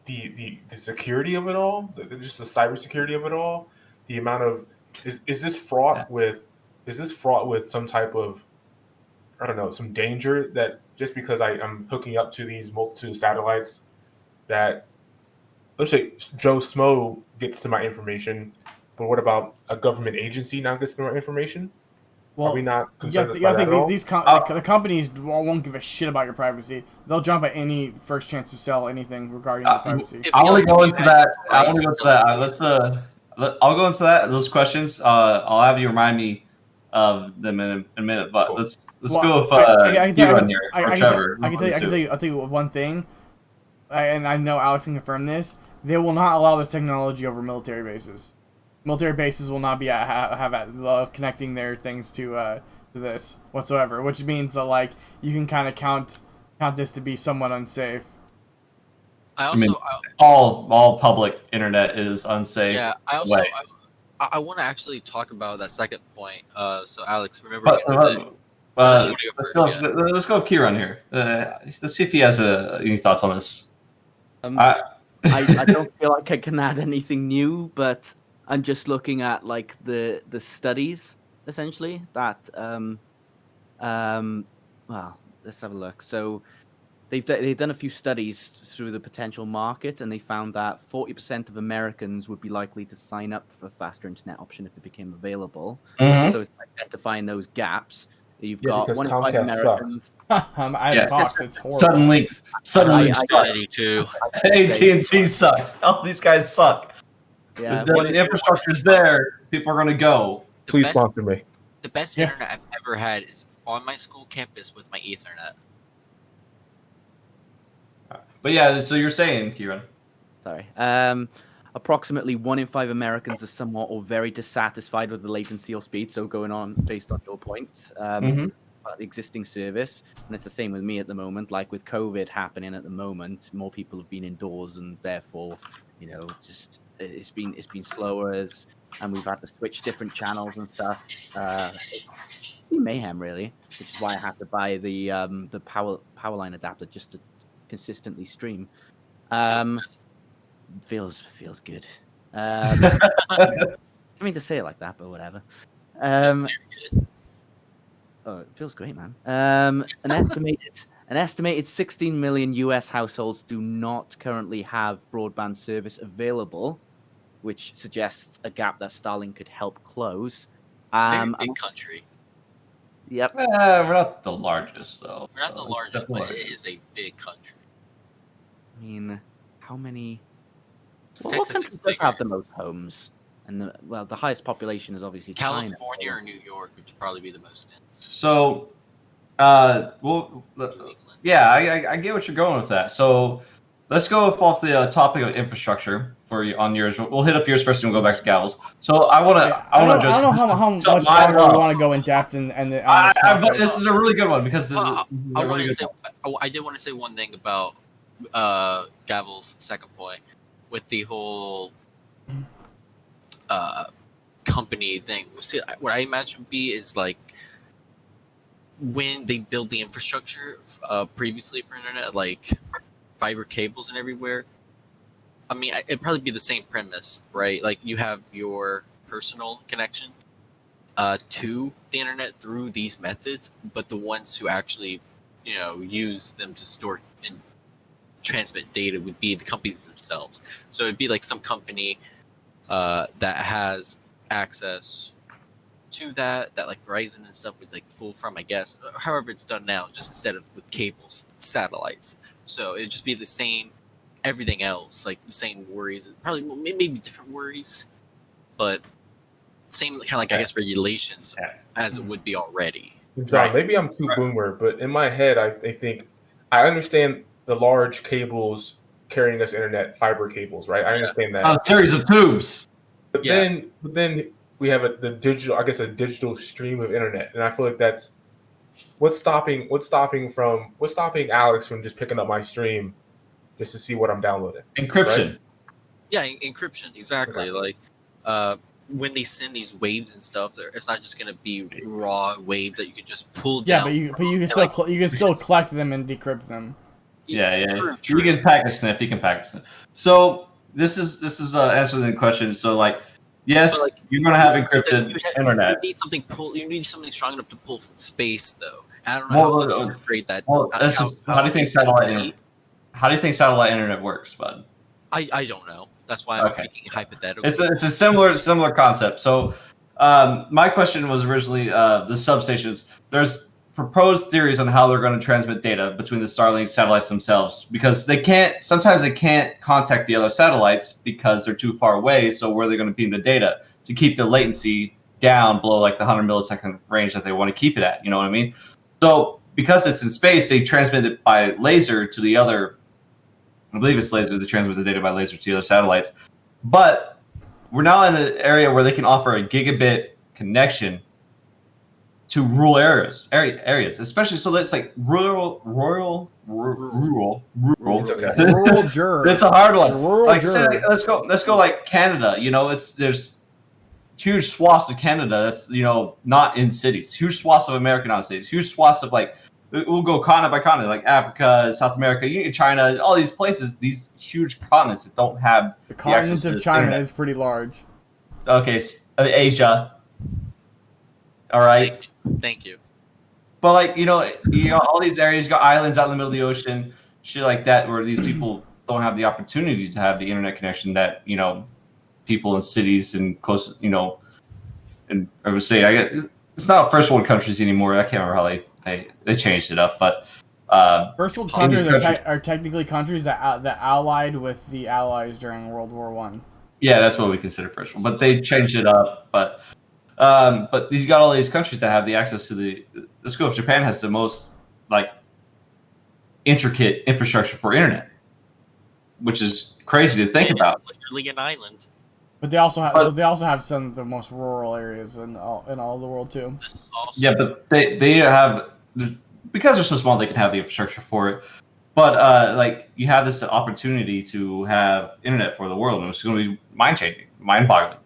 the security of it all, just the cybersecurity of it all? The amount of is this fraught with some type of, I don't know, some danger that just because I'm hooking up to these multitude of satellites, that let's say Joe Smo gets to my information, but what about a government agency now gets to my information? Well, are we not concerned I about that think at all? the companies won't give a shit about your privacy. They'll jump at any first chance to sell anything regarding your privacy. I want to go into that. I'll go into that. Those questions. I'll have you remind me of them in a minute. But Cool. let's go with Kieran here or Trevor. I can tell you one thing, and I know Alex can confirm this. They will not allow this technology over military bases. Military bases will not be connecting their things to this whatsoever, which means that like you can kind of count this to be somewhat unsafe. I mean, all public internet is unsafe. Yeah, I want to actually talk about that second point. So Alex, remember let's go with Kieran here. Let's see if he has any thoughts on this. I don't feel like I can add anything new, but I'm just looking at like the studies essentially that well, let's have a look. So they've done a few studies through the potential market, and they found that 40% of Americans would be likely to sign up for a faster internet option if it became available. Mm-hmm. So it's identifying those gaps. You've got 1 in 5 Americans. I have Cox. It's horrible. Suddenly, too. AT&T sucks. All these guys suck. Yeah, the infrastructure's there. People are going to go. Please sponsor me. The best internet I've ever had is on my school campus with my Ethernet. But yeah, so you're saying, Kieran. Sorry. Approximately 1 in 5 Americans are somewhat or very dissatisfied with the latency or speed. So going on based on your point about the existing service, and it's the same with me at the moment. Like with COVID happening at the moment, more people have been indoors, and therefore, just it's been slower and we've had to switch different channels and stuff. It's been mayhem really, which is why I had to buy the power line adapter just to consistently stream. Feels good. I mean to say it like that, but whatever. It feels great, man. An estimated 16 million US households do not currently have broadband service available, which suggests a gap that Starlink could help close. It's a very big country. Yep. We're not the largest, though. We're not the largest, but it is a big country. I mean, how many? Texas what country does have the most homes? And the highest population is obviously California China. or New York would probably be the most dense. So, yeah, I get what you're going with that. So, let's go off the topic of infrastructure on yours. We'll hit up yours first, and we'll go back to Gavels. So, I want to just. I don't know how much longer we want to go in depth but this is a really good one because I did want to say one thing about Gavel's second point with the whole company thing. See, what I imagine would be is like when they build the infrastructure previously for internet, like fiber cables and everywhere. I mean, it'd probably be the same premise, right? Like you have your personal connection to the internet through these methods, but the ones who actually, use them to store and transmit data would be the companies themselves. So it'd be like some company that has access to that like Verizon and stuff would like pull from, I guess. However it's done now, just instead of with cables, satellites. So it'd just be the same, everything else, like the same worries. Probably maybe different worries, but same kind of like I guess regulations as it would be already. John, maybe I'm too boomer, but in my head, I think I understand the large cables carrying us internet, fiber cables, right? I understand that. A series of tubes. But then we have the digital, I guess, a digital stream of internet, and I feel like that's what's stopping Alex from just picking up my stream just to see what I'm downloading. Encryption. Right? Yeah, encryption, exactly. Okay. Like when they send these waves and stuff, it's not just gonna be raw waves that you can just pull down. Yeah, but you can still collect them and decrypt them. Yeah. True. You can packet sniff. You can packet sniff. So this is answering the question. So like, yes, like, you're gonna have encrypted internet. You need something strong enough to pull from space, though. I don't know how to create that. Well, how do you think satellite internet? How do you think satellite internet works, bud? I don't know. That's why I'm speaking hypothetically. It's a similar concept. So my question was originally the substations. There's proposed theories on how they're going to transmit data between the Starlink satellites themselves, because sometimes they can't contact the other satellites because they're too far away. So where are they going to beam the data to keep the latency down below like the 100 millisecond range that they want to keep it at? You know what I mean? So because it's in space, they transmit it by laser to the other. I believe it's laser. They transmit the data by laser to the other satellites. But we're now in an area where they can offer a gigabit connection to rural areas, especially so that's like rural. It's okay. Rural It's a hard one. Like, say, let's go like Canada. You know, there's huge swaths of Canada that's not in cities. Huge swaths of America not in cities. Huge swaths of like we'll go continent by continent, like Africa, South America, China, all these places. These huge continents that don't have the continent of China internet. Is pretty large. Okay, Asia. All right. Thank you. But like all these areas, you got islands out in the middle of the ocean, shit like that, where these people don't have the opportunity to have the internet connection that people in cities and close, and I would say it's not first world countries anymore. I can't remember how they changed it up, but first world countries are technically countries that allied with the Allies during World War I. Yeah, that's what we consider first world, but they changed it up, but these got all these countries that have the access to the school of Japan has the most like intricate infrastructure for internet, which is crazy to think about. Literally an island. But they also have some of the most rural areas in all the world too. Yeah, but they have, because they're so small, they can have the infrastructure for it. But like you have this opportunity to have internet for the world, and it's going to be mind-changing, mind-boggling,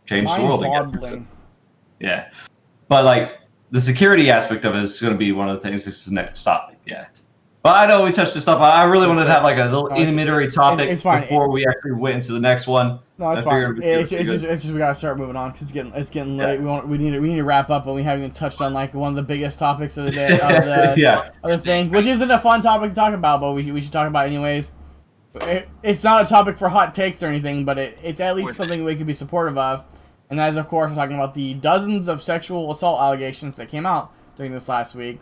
change the world again. Yeah, but like the security aspect of it is going to be one of the things. This is the next topic. Yeah, but I know we touched this up. I really wanted to have like a little intermediary topic before we actually went into the next one. No, it's fine. It's just we gotta start moving on because it's getting late. We need to wrap up, but we haven't even touched on like one of the biggest topics of the day of the thing, which isn't a fun topic to talk about, but we should talk about it anyways. It's not a topic for hot takes or anything, but it's at least something we could be supportive of. And that is, of course, we're talking about the dozens of sexual assault allegations that came out during this last week.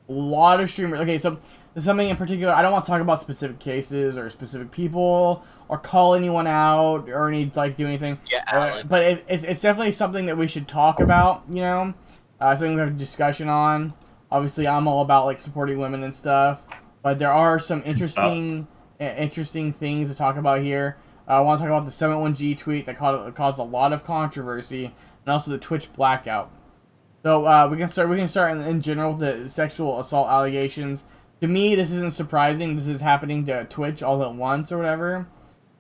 A lot of streamers. Okay, so there's something in particular. I don't want to talk about specific cases or specific people or call anyone out or do anything. Yeah, Alex. But it's definitely something that we should talk about. Something we have a discussion on. Obviously, I'm all about like supporting women and stuff, but there are some interesting things to talk about here. I want to talk about the 71G tweet that caused a lot of controversy, and also the Twitch blackout. So we can start in general with the sexual assault allegations. To me, this isn't surprising. This is happening to Twitch all at once or whatever,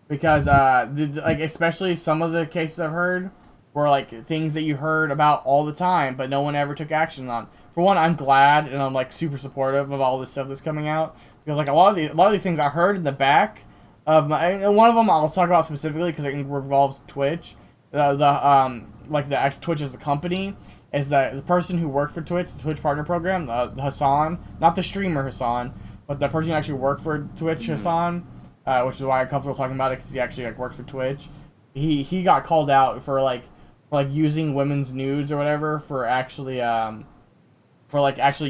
because especially some of the cases I've heard were like things that you heard about all the time, but no one ever took action on. For one, I'm glad and I'm like super supportive of all this stuff that's coming out, because like a lot of these things I heard in the back. And one of them I'll talk about specifically because it involves Twitch. The actual Twitch as the company is that the person who worked for Twitch, the Twitch Partner Program, the Hassan, not the streamer Hassan, but the person who actually worked for Twitch, Hassan, which is why I'm comfortable talking about it because he actually like works for Twitch. He got called out for using women's nudes or whatever for actually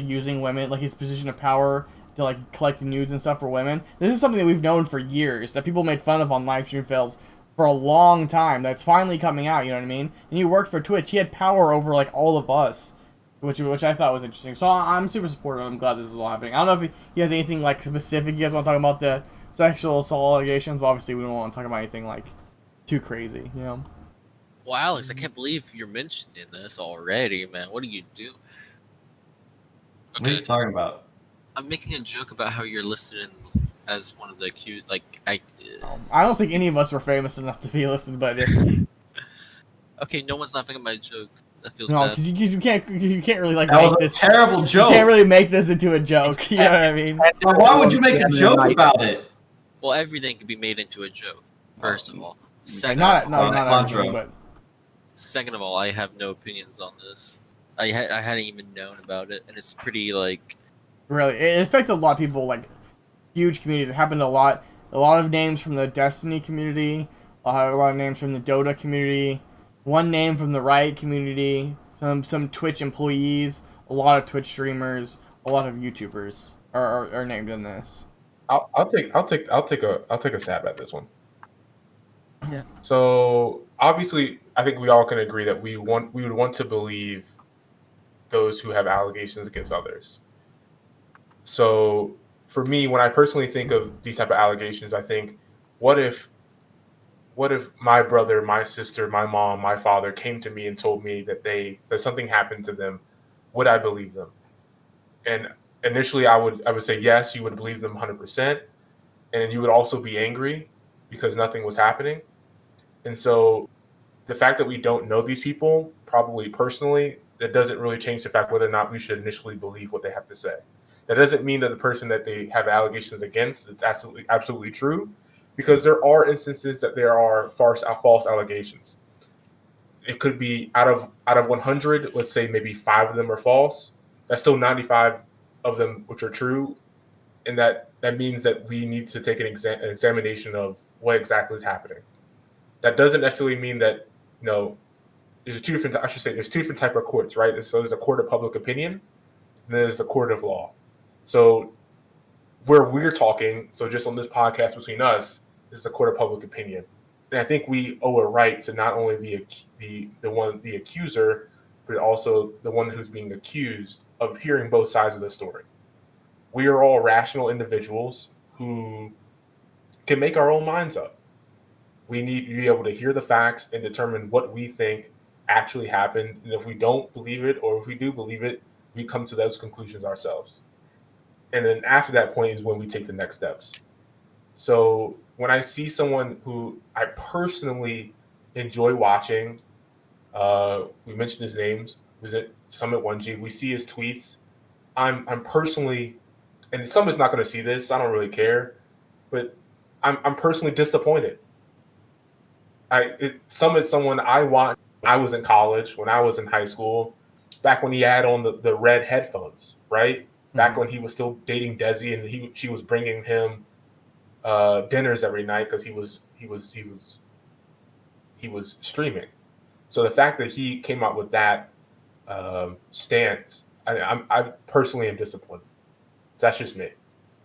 using women, like his position of power to like collect the nudes and stuff for women. This is something that we've known for years, that people made fun of on live stream fails for a long time. That's finally coming out. You know what I mean? And he worked for Twitch. He had power over like all of us, which I thought was interesting. So I'm super supportive. I'm glad this is all happening. I don't know if he has anything like specific you guys want to talk about the sexual assault allegations, but obviously we don't want to talk about anything like too crazy. You know? Well, Alex, I can't believe you're mentioning this already, man. What do you do? What are you talking about? I'm making a joke about how you're listed as one of the accused. Like, I don't think any of us were famous enough to be listed, but okay, no one's laughing at my joke. That feels no, bad. because you can't really like That make was a this terrible joke. You can't really make this into a joke. You know what I mean? Now, why would you make a joke about it? Well, everything can be made into a joke. First of all, Not everything, but second of all, I have no opinions on this. I hadn't even known about it, and it's pretty like. Really, it affected a lot of people, like huge communities. It happened a lot. A lot of names from the Destiny community, a lot of names from the Dota community, one name from the Riot community, some Twitch employees, a lot of Twitch streamers, a lot of YouTubers are named in this. I'll take a stab at this one. Yeah. So obviously, I think we all can agree that we would want to believe those who have allegations against others. So for me, when I personally think of these type of allegations, I think, what if my brother, my sister, my mom, my father came to me and told me that something happened to them? Would I believe them? And initially, I would say yes. You would believe them 100%, and you would also be angry because nothing was happening. And so, the fact that we don't know these people, probably personally, that doesn't really change the fact whether or not we should initially believe what they have to say. That doesn't mean that the person that they have allegations against is absolutely true, because there are instances that there are false allegations. It could be out of 100, let's say maybe 5 of them are false. That's still 95 of them which are true, and that means that we need to take an examination of what exactly is happening. That doesn't necessarily mean that there's two different type of courts, right? So there's a court of public opinion, and there's the court of law. So where we're talking, so just on this podcast between us, this is a court of public opinion. And I think we owe a right to not only the accuser, but also the one who's being accused of hearing both sides of the story. We are all rational individuals who can make our own minds up. We need to be able to hear the facts and determine what we think actually happened. And if we don't believe it, or if we do believe it, we come to those conclusions ourselves. And then after that point is when we take the next steps. So when I see someone who I personally enjoy watching, we mentioned his names, was it Summit 1G? We see his tweets. I'm personally, and Summit's not going to see this, I don't really care, but I'm personally disappointed. Summit's someone I watched when I was in college, when I was in high school, back when he had on the red headphones, right? Back when he was still dating Desi, and she was bringing him dinners every night because he was streaming. So the fact that he came out with that stance, I personally am disappointed. So that's just me.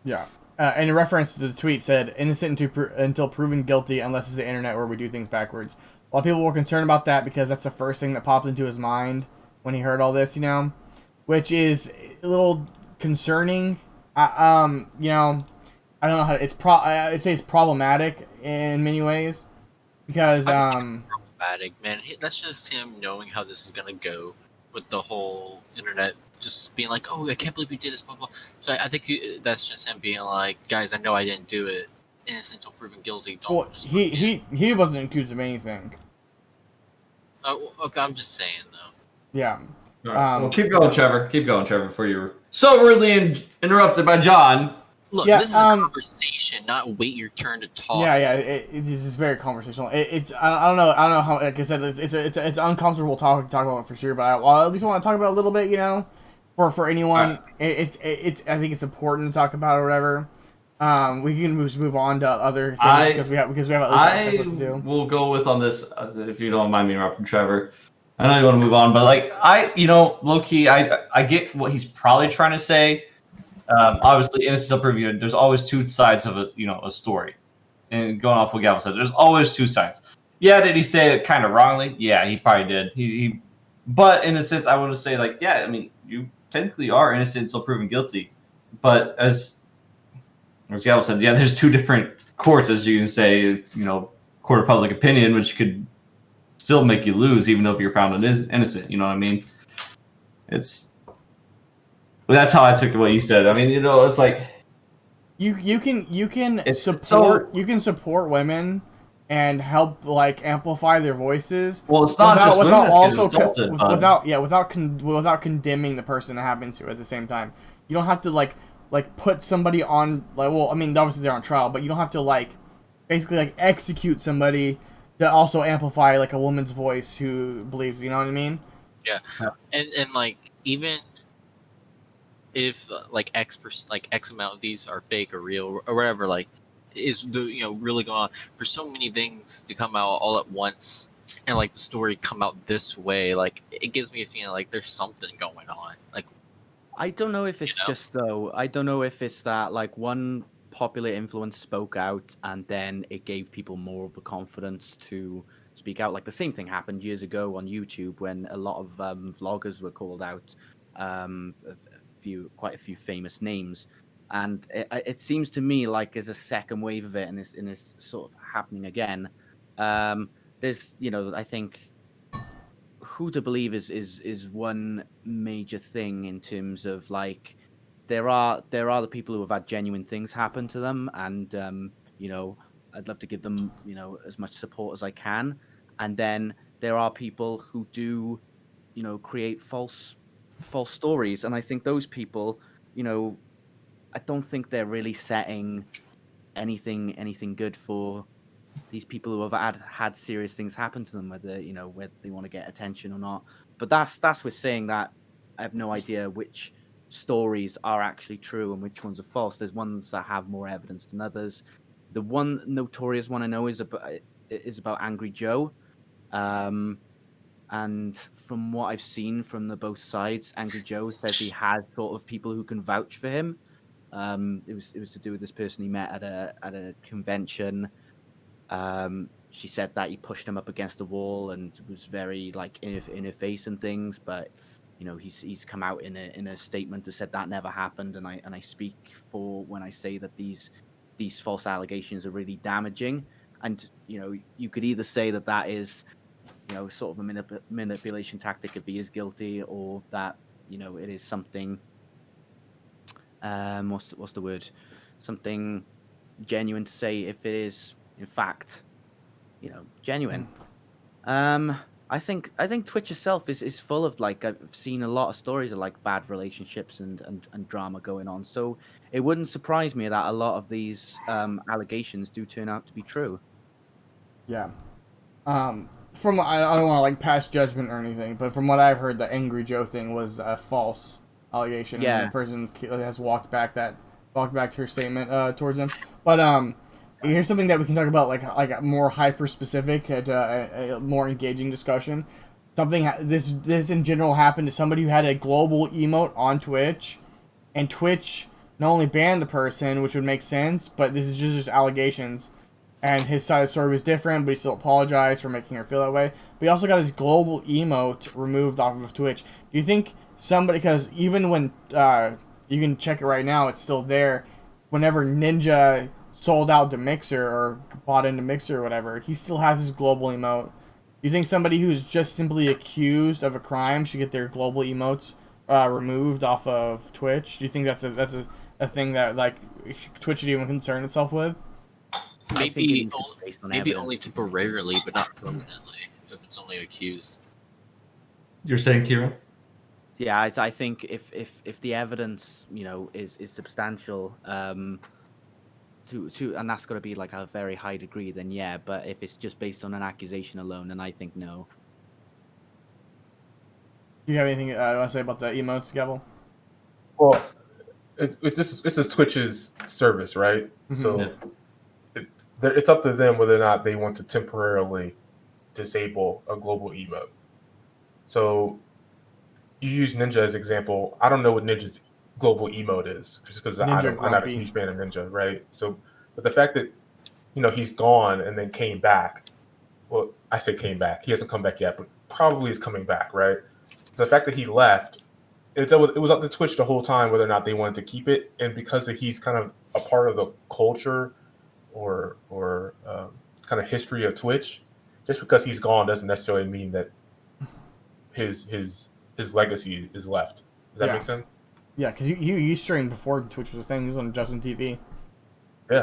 Yeah. And in reference to the tweet said, innocent until proven guilty unless it's the internet where we do things backwards. A lot of people were concerned about that because that's the first thing that popped into his mind when he heard all this, which is a little concerning. I don't know how I'd say it's problematic in many ways because I think it's problematic, man. That's just him knowing how this is gonna go with the whole internet. Just being like, oh, I can't believe you did this, blah, blah. So I think that's just him being like, guys, I know I didn't do it. Innocent until proven guilty. He wasn't accused of anything. Oh, okay, I'm just saying, though. Yeah. Right. Well, keep going, Trevor. Keep going, Trevor, before you were so rudely interrupted by John. Look, this is a conversation, not wait your turn to talk. Yeah, it's just very conversational. I don't know how, like I said, it's uncomfortable talking about it for sure, but I at least want to talk about it a little bit, for anyone. Right. I think it's important to talk about or whatever. We can just move on to other things because we have at least stuff to do. We'll go with on this if you don't mind me interrupting, Trevor. I know you want to move on, but low key, I get what he's probably trying to say. Obviously, innocent until proven. There's always two sides of a story, and going off what Gavin said, there's always two sides. Yeah, did he say it kind of wrongly? Yeah, he probably did. He but in a sense, I want to say like, yeah, I mean, you technically are innocent until proven guilty. But as Gavin said, yeah, there's two different courts, as you can say, court of public opinion, which could still make you lose, even though if you're found innocent. You know what I mean? That's how I took what you said. I mean, it's like you can It's support so- you can support women and help like amplify their voices. well, it's not just women that's getting assaulted, but without condemning the person that happens to at the same time. You don't have to like put somebody on like, well, I mean, obviously they're on trial, but you don't have to like basically like execute somebody to also amplify like a woman's voice who believes, you know what I mean? Yeah, and like even if like X amount of these are fake or real or whatever, like is the really going on for so many things to come out all at once and like the story come out this way, like it gives me a feeling like there's something going on. Like I don't know if it's just though. I don't know if it's that like one popular influence spoke out and then it gave people more of the confidence to speak out. Like the same thing happened years ago on YouTube when a lot of vloggers were called out. Quite a few famous names, and it seems to me like there's a second wave of it, and it's sort of happening again. There's I think who to believe is one major thing in terms of like there are the people who have had genuine things happen to them, and I'd love to give them as much support as I can, and then there are people who do create false stories, and I think those people I don't think they're really setting anything good for these people who have had serious things happen to them, whether they want to get attention or not. But that's with saying that I have no idea which stories are actually true and which ones are false. There's ones that have more evidence than others. The one notorious one I know is about Angry Joe. And from what I've seen from the both sides, Angry Joe says he has sort of people who can vouch for him. It was to do with this person he met at a convention. She said that he pushed him up against the wall and was very like in her face and things, but he's come out in a statement that said that never happened, and I speak for when I say that these false allegations are really damaging, and you could either say that is sort of a manipulation tactic if he is guilty, or that it is something what's the word, something genuine to say if it is in fact genuine. I think Twitch itself is full of like, I've seen a lot of stories of like bad relationships and drama going on, so it wouldn't surprise me that a lot of these allegations do turn out to be true. Yeah. From I don't want to like pass judgment or anything, but from what I've heard, the Angry Joe thing was a false allegation. Yeah. And the person has walked back her statement towards him. But here's something that we can talk about, like a more hyper specific, a more engaging discussion. Something this in general happened to somebody who had a global emote on Twitch, and Twitch not only banned the person, which would make sense, but this is just allegations. And his side of the story was different, but he still apologized for making her feel that way. But he also got his global emote removed off of Twitch. Do you think somebody, because even when you can check it right now, it's still there. Whenever Ninja sold out to Mixer or bought into Mixer or whatever, he still has his global emote. Do you think somebody who's just simply accused of a crime should get their global emotes removed off of Twitch? Do you think that's a thing that like Twitch should even concern itself with? maybe only temporarily, but not permanently. If it's only accused. You're saying, Kira? Yeah, I think if the evidence is substantial, to and that's got to be like a very high degree, then yeah. But if it's just based on an accusation alone, then I think no. Do you have anything you want to say about the emotes, Gavel? Well, this is Twitch's service, right? Mm-hmm. So it's up to them whether or not they want to temporarily disable a global emote. So you use Ninja as example. I don't know what Ninja's global emote is, just because I'm not a huge fan of Ninja, right? So, but the fact that he's gone and then came back. Well, I say came back. He hasn't come back yet, but probably is coming back, right? So the fact that he left, it was up to Twitch the whole time whether or not they wanted to keep it, and because he's kind of a part of the culture or kind of history of Twitch, just because he's gone doesn't necessarily mean that his legacy is left. Does that make sense? Yeah, because you streamed before Twitch was a thing. He was on Justin TV. Yeah.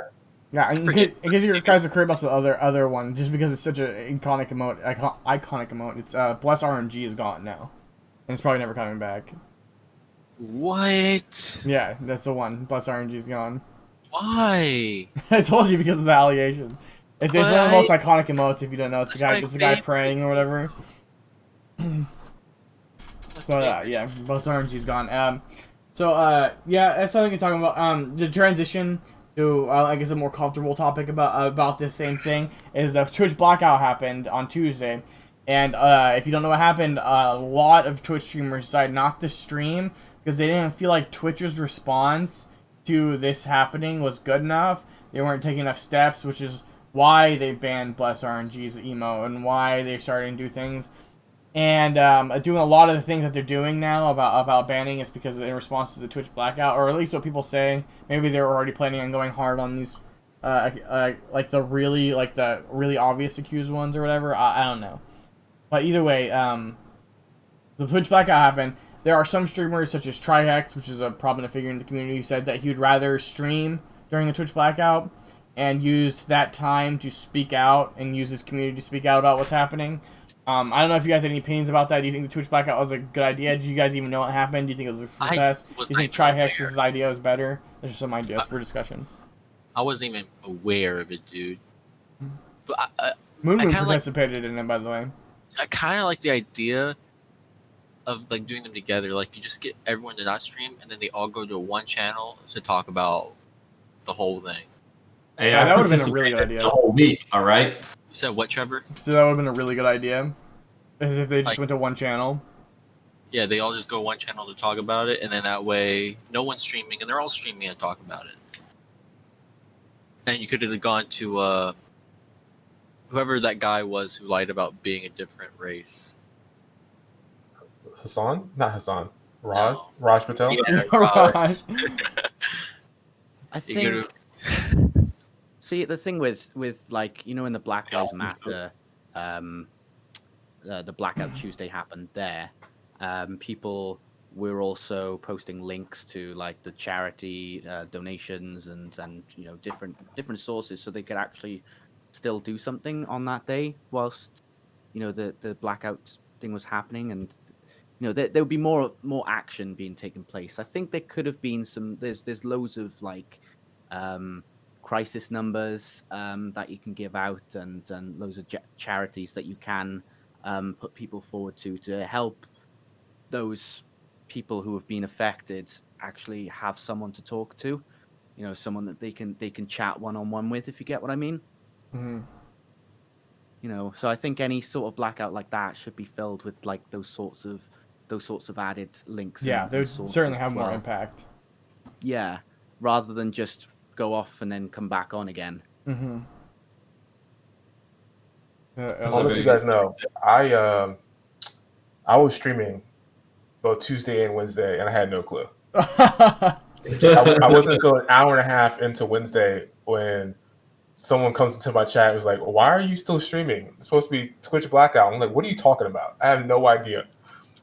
Yeah, and in case you guys are curious about the other one, just because it's such an iconic emote, it's Bless RNG is gone now, and it's probably never coming back. What? Yeah, that's the one. Bless RNG is gone. Why? I told you because of the allegation. It's one of the most iconic emotes. If you don't know, it's the guy praying or whatever. But yeah, Bless RNG is gone. So that's something we're talking about. The transition to I guess a more comfortable topic about this same thing is the Twitch blackout happened on Tuesday, and if you don't know what happened, a lot of Twitch streamers decided not to stream because they didn't feel like Twitch's response to this happening was good enough. They weren't taking enough steps, which is why they banned Bless RNG's emo and why they're starting to do things. And doing a lot of the things that they're doing now about banning is because in response to the Twitch blackout, or at least what people say. Maybe they're already planning on going hard on these, like the really obvious accused ones or whatever. I don't know, but either way, the Twitch blackout happened. There are some streamers such as Trihex, which is a prominent figure in the community, who said that he would rather stream during the Twitch blackout and use that time to speak out and use his community to speak out about what's happening. I don't know if you guys have any opinions about that. Do you think the Twitch blackout was a good idea? Did you guys even know what happened? Do you think it was a success? Do you think Trihex's idea was better? There's some ideas for discussion. I wasn't even aware of it, dude. But Moon participated in it, by the way. I kind of like the idea of like doing them together. Like you just get everyone to not stream, and then they all go to one channel to talk about the whole thing. Hey, that would have been a really good idea. The whole week, all right. You said what, Trevor? So that would have been a really good idea, as if they just went to one channel. Yeah, they all just go one channel to talk about it, and then that way no one's streaming, and they're all streaming and talk about it. And you could have gone to whoever that guy was who lied about being a different race. Hassan? Not Hassan. Raj? No. Raj Patel? Yeah, Raj. I think. See, the thing with like, in the Black Lives Matter, the Blackout Tuesday happened there. People were also posting links to like the charity donations and different sources, so they could actually still do something on that day whilst the blackout thing was happening, and there would be more action being taken place. I think there could have been some. There's loads of like crisis numbers that you can give out, and loads of charities that you can put people forward to help those people who have been affected actually have someone to talk to, someone that they can chat one-on-one with, if you get what I mean. Mm-hmm. So I think any sort of blackout like that should be filled with like those sorts of added links. Yeah, they would certainly have more impact. Yeah, rather than just go off and then come back on again. Mm-hmm. I'll let you guys know. I was streaming both Tuesday and Wednesday, and I had no clue. I wasn't until an hour and a half into Wednesday when someone comes into my chat and was like, "Why are you still streaming? It's supposed to be Twitch blackout." I'm like, "What are you talking about? I have no idea."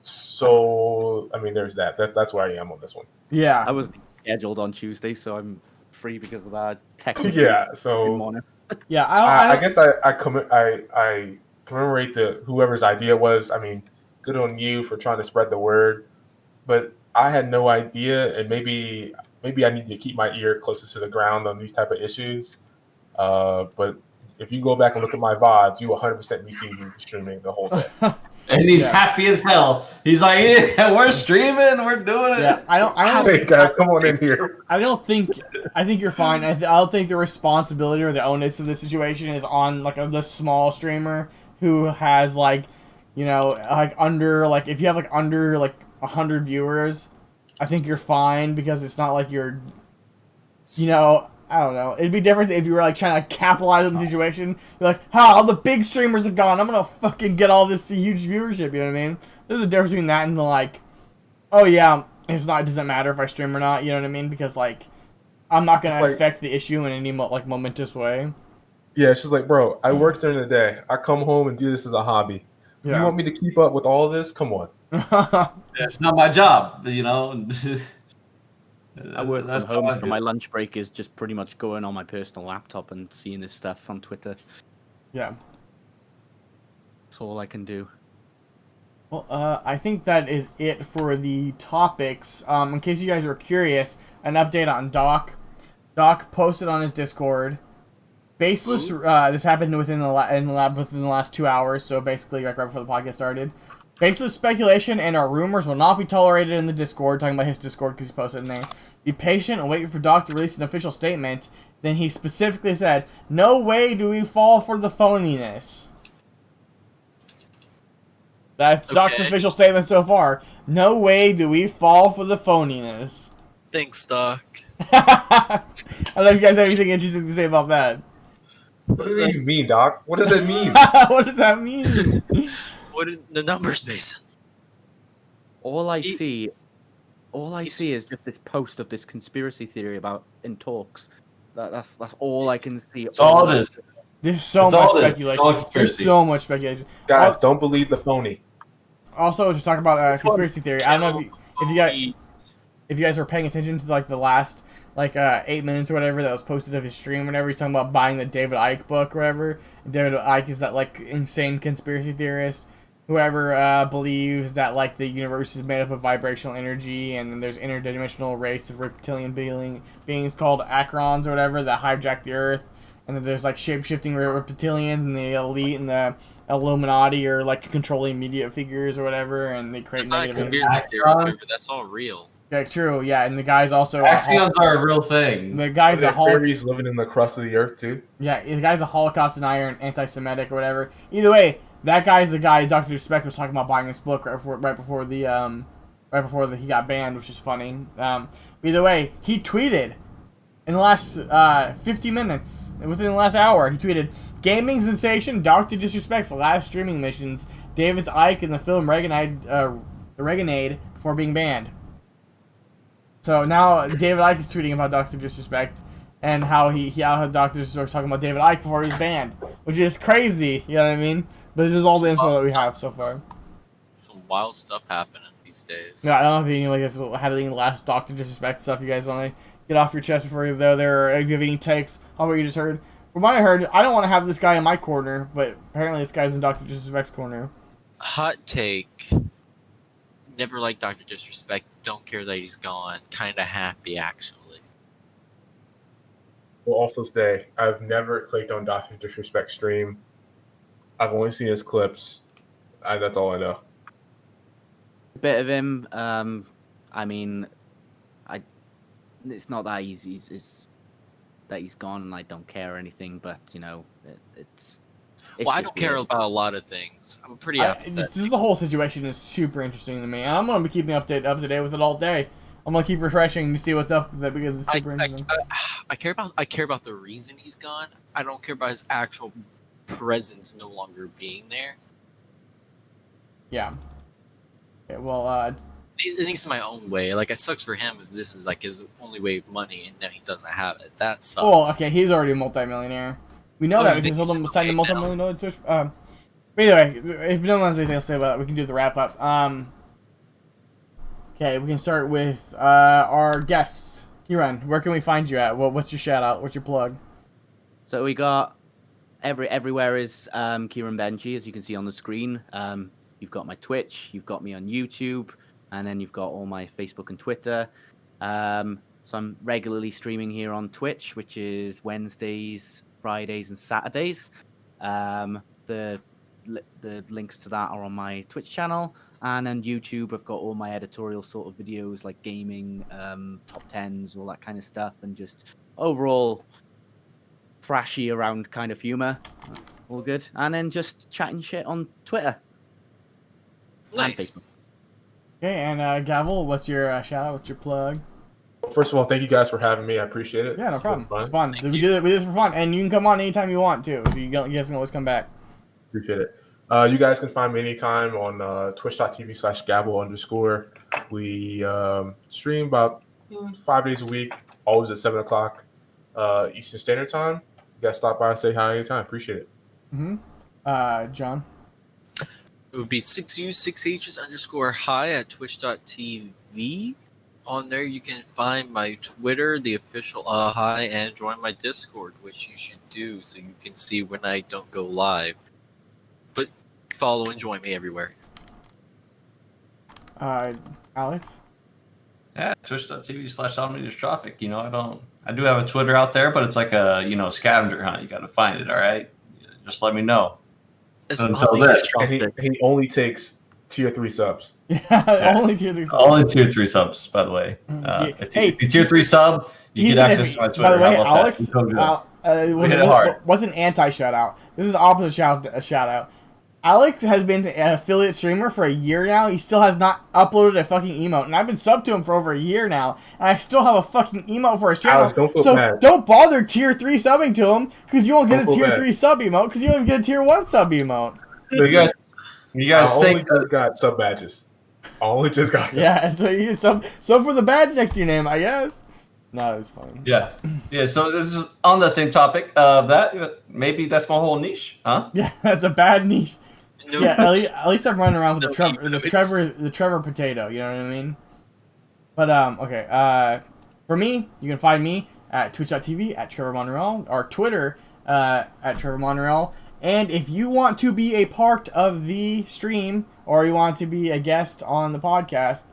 So, I mean, there's that. That's where I am on this one. Yeah. I was scheduled on Tuesday, so I'm free because of that. Technically, yeah. So, yeah. I guess I commemorate whoever's idea was. I mean, good on you for trying to spread the word, but I had no idea, and maybe I need to keep my ear closer to the ground on these type of issues. But if you go back and look at my VODs, you 100% be seeing me streaming the whole day. And he's happy as hell. He's like, "Yeah, we're streaming, we're doing it." Yeah, I don't. Hey guys, come on in here. I think you're fine. I don't think the responsibility or the onus of the situation is on like the small streamer who has like, under like if you have like under like 100 viewers, I think you're fine because it's not like you're, I don't know. It'd be different if you were like trying to capitalize on the situation. You're like, all the big streamers are gone. I'm gonna fucking get all this huge viewership. You know what I mean? There's a difference between that and the like, oh yeah, it doesn't matter if I stream or not. You know what I mean? Because like, I'm not gonna affect the issue in any like momentous way. Yeah, she's like, bro, I work during the day. I come home and do this as a hobby. Yeah. You want me to keep up with all this? Come on. It's not my job, you know. I work from home, so my lunch break is just pretty much going on my personal laptop and seeing this stuff on Twitter. Yeah. That's all I can do. Well, I think that is it for the topics. In case you guys were curious, an update on Doc. Doc posted on his Discord. Baseless. This happened within the last 2 hours, so basically like right before the podcast started. Baseless speculation and our rumors will not be tolerated in the Discord. Talking about his Discord because he posted in there. Be patient and wait for Doc to release an official statement. Then he specifically said, "No way do we fall for the phoniness." That's Doc's official statement so far. No way do we fall for the phoniness. Thanks, Doc. I don't know if you guys have anything interesting to say about that. What does that even mean, Doc? What does that mean? What does that mean? What are the numbers, Mason? All I see is just this post of this conspiracy theory about in talks. That's all I can see. It's all this. There's so much speculation. There's so much speculation. Guys, don't believe the phony. Also, to talk about conspiracy theory, I don't know if you guys are paying attention to like the last 8 minutes or whatever that was posted of his stream. Whenever he's talking about buying the David Icke book or whatever. And David Icke is that like insane conspiracy theorist. Whoever believes that like the universe is made up of vibrational energy and then there's interdimensional race of reptilian beings called Acrons or whatever that hijack the Earth, and then there's like shape-shifting reptilians and the elite and the Illuminati or like controlling media figures or whatever, and they create negative conspiracy theory. That's all real. Yeah, true. Yeah, and the guy's also Axions are a real thing. The guy's a fairies living in the crust of the earth too. Yeah, the guy's a Holocaust denier and anti-Semitic or whatever. Either way, that guy's the guy Dr. Disrespect was talking about buying this book right before he got banned, which is funny. Either way, he tweeted in the last 50 minutes, within the last hour, he tweeted, "Gaming sensation Dr. Disrespect's last streaming missions, David's Icke in the film Reaganade before being banned." So now David Icke is tweeting about Dr. Disrespect and how how Dr. Disrespect was talking about David Icke before he was banned, which is crazy. You know what I mean? But this is all the info that we have so far. Some wild stuff happening these days. Yeah, I don't know if you had any last Dr. Disrespect stuff you guys want to get off your chest before you go there, or if you have any takes on what you just heard. From what I heard, I don't want to have this guy in my corner, but apparently this guy's in Dr. Disrespect's corner. Hot take. Never liked Dr. Disrespect. Don't care that he's gone. Kind of happy, actually. Will also say, I've never clicked on Dr. Disrespect stream. I've only seen his clips. That's all I know. A bit of him. I mean, it's not that he's that he's gone and I don't care or anything, but you know, it's well, I don't care about a lot of things. I'm pretty this the whole situation is super interesting to me, and I'm gonna be keeping up to date with it all day. I'm gonna keep refreshing to see what's up with it because it's super interesting. I care about the reason he's gone. I don't care about his actual presence no longer being there. Yeah. Okay, well, it needs my own way. Like, it sucks for him if this is like his only way of money and now he doesn't have it. That sucks. Well, okay, he's already a multimillionaire. We know that because he'll sign the multi-million-dollar Twitch. But anyway, if no one has anything else to say about it, we can do the wrap up. Okay, we can start with our guests. Kieran, where can we find you at? What's your shout out? What's your plug? So we got everywhere is Kieran Benji, as you can see on the screen. You've got my Twitch, you've got me on YouTube, and then you've got all my Facebook and Twitter. So I'm regularly streaming here on Twitch, which is Wednesdays, Fridays, and Saturdays. The links to that are on my Twitch channel. And on YouTube, I've got all my editorial sort of videos, like gaming, top 10s, all that kind of stuff, and just overall thrashy around kind of humor. All good. And then just chatting shit on Twitter. Nice. Okay, and Gavel, what's your shout out? What's your plug? First of all, thank you guys for having me. I appreciate it. Yeah, no It's been problem. It's fun. fun. We do this for fun, and you can come on anytime you want too. You guys can always come back. Appreciate it. You guys can find me anytime on twitch.tv/Gabble_. We stream about 5 days a week, always at 7 o'clock Eastern Standard Time. You guys stop by and say hi anytime. Appreciate it. John? It would be 6U6Hs_high at twitch.tv. On there, you can find my Twitter, the official high, and join my Discord, which you should do so you can see when I don't go live. But follow and join me everywhere. Alex? Yeah, twitch.tv/Traffic. You know, I do have a Twitter out there, but it's like a, scavenger hunt. You got to find it, all right? Just let me know. Until then. And he only takes tier 3 subs. Yeah, only tier 3 subs. Only tier 3 subs, by the way. If you tier 3 sub, you get access to my Twitter. By the way, How about Alex, what's an anti-shout-out? This is the opposite shout-out. Alex has been an affiliate streamer for a year now. He still has not uploaded a fucking emote. And I've been subbed to him for over a year now. And I still have a fucking emote for his channel. Alex, don't bother tier 3 subbing to him. Because you won't get a tier 3 sub emote. Because you don't even get a tier 1 sub emote. So you guys think only got sub badges. I only just got them. Yeah, so you get sub for the badge next to your name, I guess. No, it's fine. Yeah. So this is on the same topic of that. Maybe that's my whole niche, huh? Yeah, that's a bad niche. No, Yeah, at least I'm running around with the Trevor potato. You know what I mean? But okay. For me, you can find me at twitch.tv @TrevorMonreal or Twitter @TrevorMonreal. And if you want to be a part of the stream or you want to be a guest on the podcast,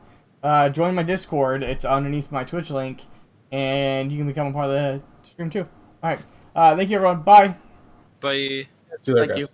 join my Discord. It's underneath my Twitch link, and you can become a part of the stream too. All right. Thank you, everyone. Bye. Bye. See you later, Thank guys. you.